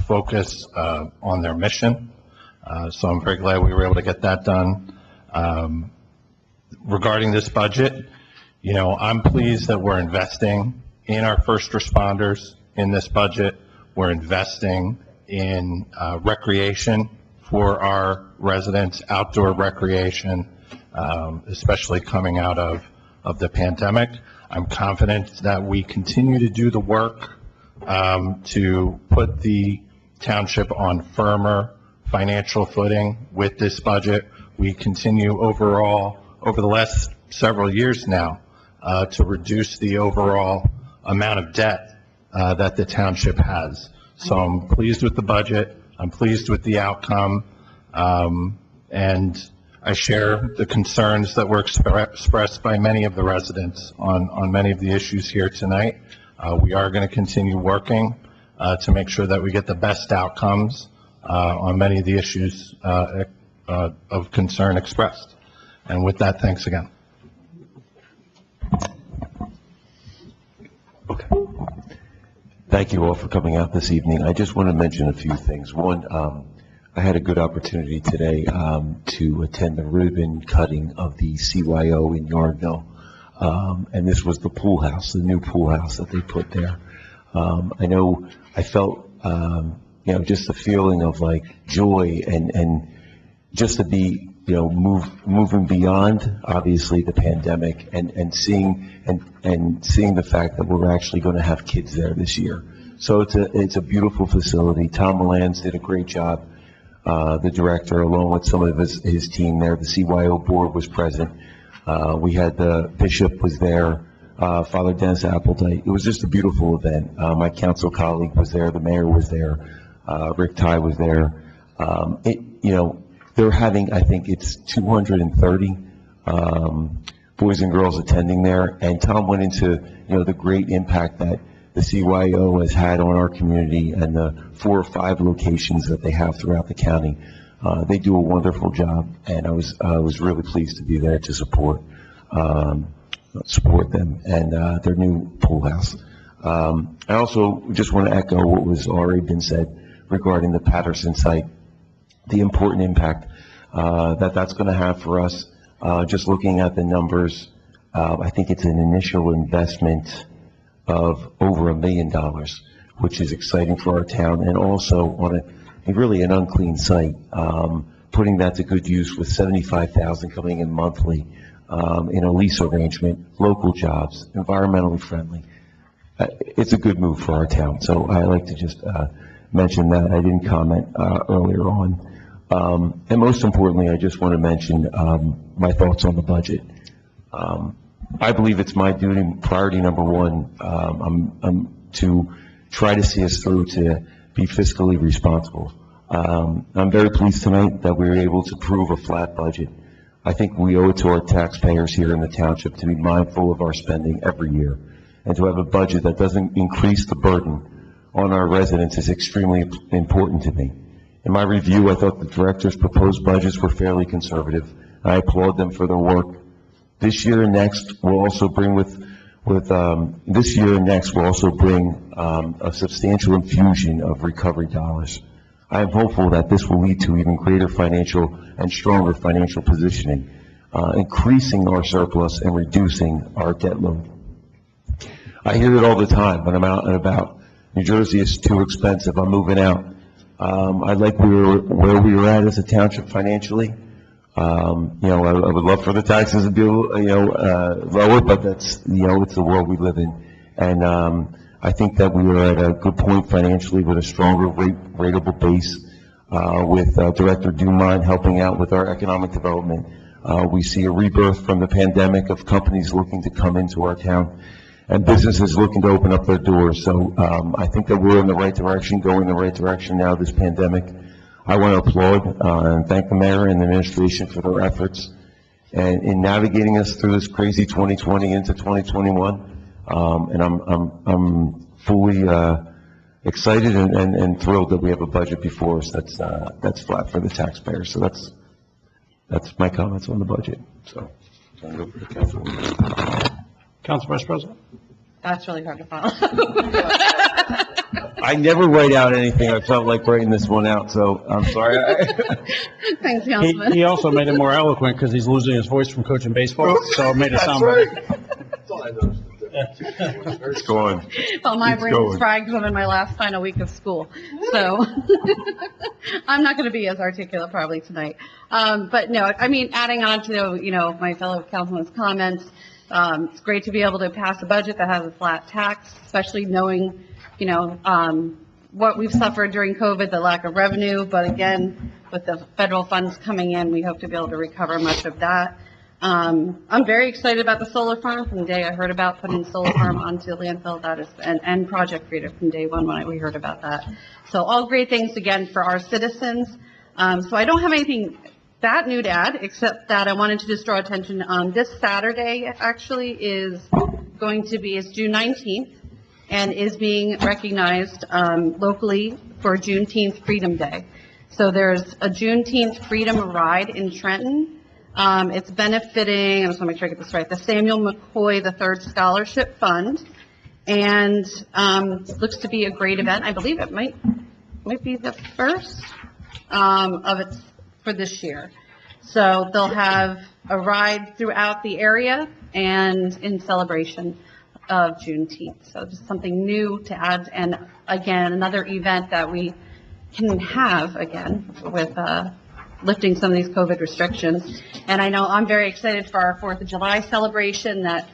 focus on their mission. So I'm very glad we were able to get that done. Regarding this budget, you know, I'm pleased that we're investing in our first responders in this budget. We're investing in recreation for our residents, outdoor recreation, especially coming out of the pandemic. I'm confident that we continue to do the work to put the township on firmer financial footing with this budget. We continue overall, over the last several years now, to reduce the overall amount of debt that the township has. So I'm pleased with the budget. I'm pleased with the outcome. And I share the concerns that were expressed by many of the residents on many of the issues here tonight. We are going to continue working to make sure that we get the best outcomes on many of the issues of concern expressed. And with that, thanks again. Thank you all for coming out this evening. I just want to mention a few things. One, I had a good opportunity today to attend the ribbon cutting of the CYO in Yardville. And this was the pool house, the new pool house that they put there. I felt, you know, just a feeling of like joy and just to be, you know, moving beyond obviously the pandemic and seeing the fact that we're actually going to have kids there this year. So it's a beautiful facility. Tom Milans did a great job. The director, along with some of his team there, the CYO board was present. We had the bishop was there, Father Dennis Appledight. It was just a beautiful event. My council colleague was there, the mayor was there, Rick Ty was there. They're having, I think it's 230 boys and girls attending there, and Tom went into, the great impact that the CYO has had on our community and the 4 or 5 locations that they have throughout the county. They do a wonderful job, and I was really pleased to be there to support them and their new pool house. I also just want to echo what was already been said regarding the Patterson site, the important impact that's going to have for us. Just looking at the numbers, I think it's an initial investment of over $1 million, which is exciting for our town, and also on really an unclean site, putting that to good use with $75,000 coming in monthly in a lease arrangement, local jobs, environmentally friendly. It's a good move for our town, so I like to just mention that. I didn't comment earlier on. And most importantly, I just want to mention my thoughts on the budget. I believe it's my duty, priority number one, to try to see us through to be fiscally responsible. I'm very pleased tonight that we were able to approve a flat budget. I think we owe it to our taxpayers here in the township to be mindful of our spending every year, and to have a budget that doesn't increase the burden on our residents is extremely important to me. In my review, I thought the director's proposed budgets were fairly conservative. I applaud them for their work. This year and next, we'll also bring a substantial infusion of recovery dollars. I am hopeful that this will lead to even greater financial and stronger financial positioning, increasing our surplus and reducing our debt load. I hear it all the time when I'm out and about. New Jersey is too expensive. I'm moving out. I like where we were at as a township financially. I would love for the taxes to be, lower, but that's, it's the world we live in. And I think that we are at a good point financially with a stronger rateable base, with Director Dumont helping out with our economic development. We see a rebirth from the pandemic of companies looking to come into our town and businesses looking to open up their doors. So I think that we're in the right direction, going in the right direction now, this pandemic. I want to applaud and thank the mayor and the administration for their efforts and in navigating us through this crazy 2020 into 2021. And I'm fully excited and thrilled that we have a budget before us that's flat for the taxpayers. So that's my comments on the budget. So I'll go for the council. Council Vice President? That's really hard to follow. I never write out anything. I felt like writing this one out, so I'm sorry. Thanks, Councilman. He also made it more eloquent because he's losing his voice from coaching baseball, so it made it sound better. It's going. Well, my brain is fried because I'm in my last final week of school, so I'm not going to be as articulate probably tonight. But no, I mean, adding on to, my fellow councilman's comments, it's great to be able to pass a budget that has a flat tax, especially knowing, what we've suffered during COVID, the lack of revenue. But again, with the federal funds coming in, we hope to be able to recover much of that. I'm very excited about the solar farm from the day I heard about putting solar farm onto landfill. That is, and Project Freedom from day one when we heard about that. So all great things again for our citizens. So I don't have anything that new to add, except that I wanted to just draw attention on this Saturday actually is June 19th and is being recognized locally for Juneteenth Freedom Day. So there's a Juneteenth Freedom Ride in Trenton. It's benefiting, I just want to make sure I get this right, the Samuel McCoy III Scholarship Fund. And it looks to be a great event. I believe it might be the first of its for this year. So they'll have a ride throughout the area and in celebration of Juneteenth. So just something new to add, and again, another event that we can have again with lifting some of these COVID restrictions. And I know I'm very excited for our 4th of July celebration that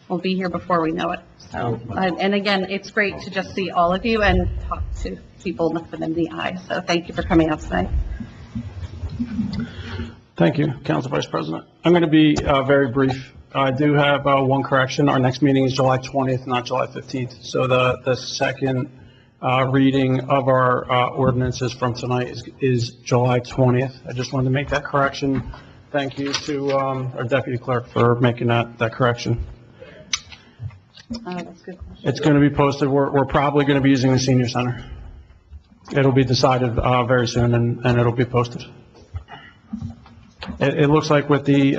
will be here before we know it. So, and again, it's great to just see all of you and talk to people, look them in the eye. So thank you for coming out tonight. Thank you, Council Vice President. I'm going to be very brief. I do have one correction. Our next meeting is July 20th, not July 15th. So the second reading of our ordinances from tonight is July 20th. I just wanted to make that correction. Thank you to our deputy clerk for making that correction. That's good. It's going to be posted. We're probably going to be using the senior center. It'll be decided very soon, and it'll be posted. It looks like with the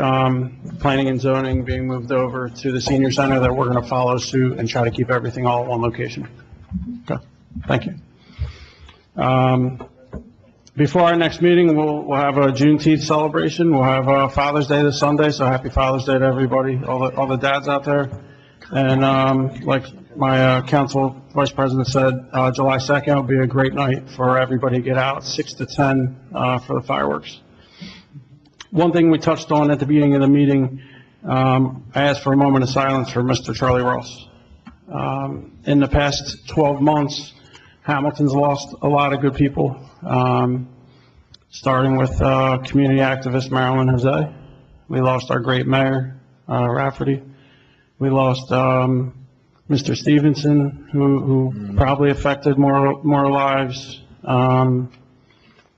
planning and zoning being moved over to the senior center that we're going to follow suit and try to keep everything all at one location. Okay, thank you. Before our next meeting, we'll have a Juneteenth celebration. We'll have Father's Day this Sunday, so happy Father's Day to everybody, all the dads out there. And like my council vice president said, July 2nd will be a great night for everybody to get out, 6 to 10 for the fireworks. One thing we touched on at the beginning of the meeting, I asked for a moment of silence for Mr. Charlie Ross. In the past 12 months, Hamilton's lost a lot of good people, starting with community activist Marilyn Jose. We lost our great mayor, Rafferty. We lost Mr. Stevenson, who probably affected more lives than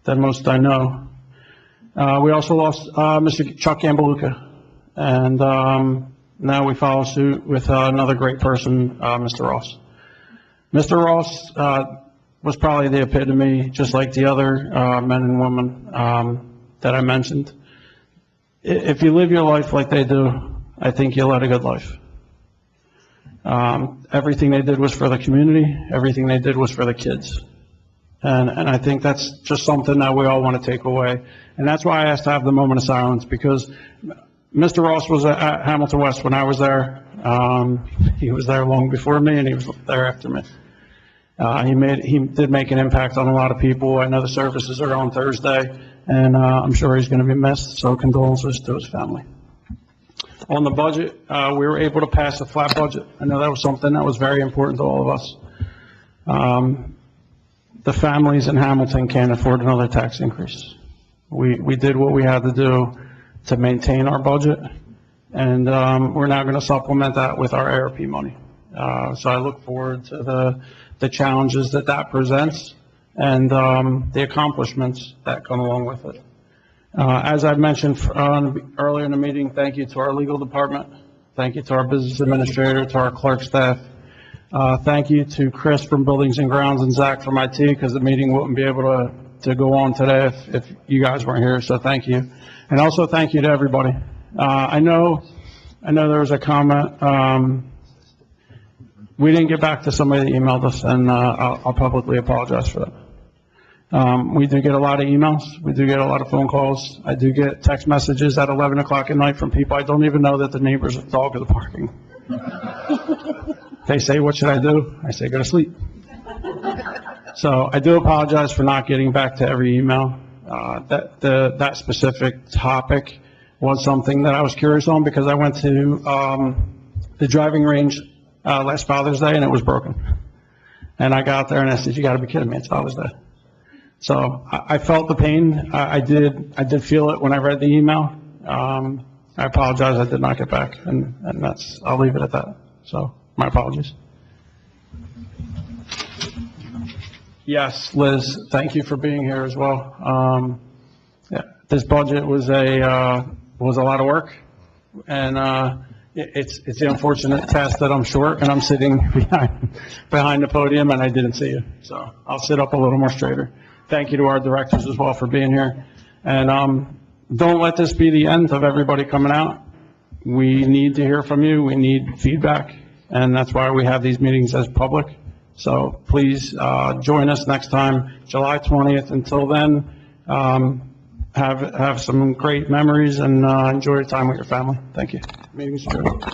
most I know. We also lost Mr. Chuck Gambaluka, and now we follow suit with another great person, Mr. Ross. Mr. Ross was probably the epitome, just like the other men and women that I mentioned. If you live your life like they do, I think you'll lead a good life. Everything they did was for the community. Everything they did was for the kids. And I think that's just something that we all want to take away. And that's why I asked to have the moment of silence, because Mr. Ross was at Hamilton West when I was there. He was there long before me, and he was there after me. He did make an impact on a lot of people. I know the services are on Thursday, and I'm sure he's going to be missed, so condolences to his family. On the budget, we were able to pass a flat budget. I know that was something that was very important to all of us. The families in Hamilton can't afford another tax increase. We did what we had to do to maintain our budget, and we're now going to supplement that with our ARP money. So I look forward to the challenges that presents and the accomplishments that come along with it. As I mentioned earlier in the meeting, thank you to our legal department. Thank you to our business administrator, to our clerk staff. Thank you to Chris from Buildings and Grounds and Zach from IT, because the meeting wouldn't be able to go on today if you guys weren't here, so thank you. And also thank you to everybody. I know there was a comment. We didn't get back to somebody that emailed us, and I'll publicly apologize for that. We do get a lot of emails. We do get a lot of phone calls. I do get text messages at 11 o'clock at night from people I don't even know that the neighbor's dog is barking. They say, "What should I do?" I say, "Go to sleep." So I do apologize for not getting back to every email. That specific topic was something that I was curious on, because I went to the driving range last Father's Day, and it was broken. And I got there and I said, "You got to be kidding me, it's Father's Day." So I felt the pain. I did feel it when I read the email. I apologize, I did not get back, and I'll leave it at that. So my apologies. Yes, Liz, thank you for being here as well. Yeah, this budget was a lot of work, and it's the unfortunate task that I'm short and I'm sitting behind the podium and I didn't see you. So I'll sit up a little more straighter. Thank you to our directors as well for being here. And don't let this be the end of everybody coming out. We need to hear from you. We need feedback. And that's why we have these meetings as public. So please join us next time, July 20th. Until then, have some great memories and enjoy your time with your family. Thank you. Meeting's adjourned.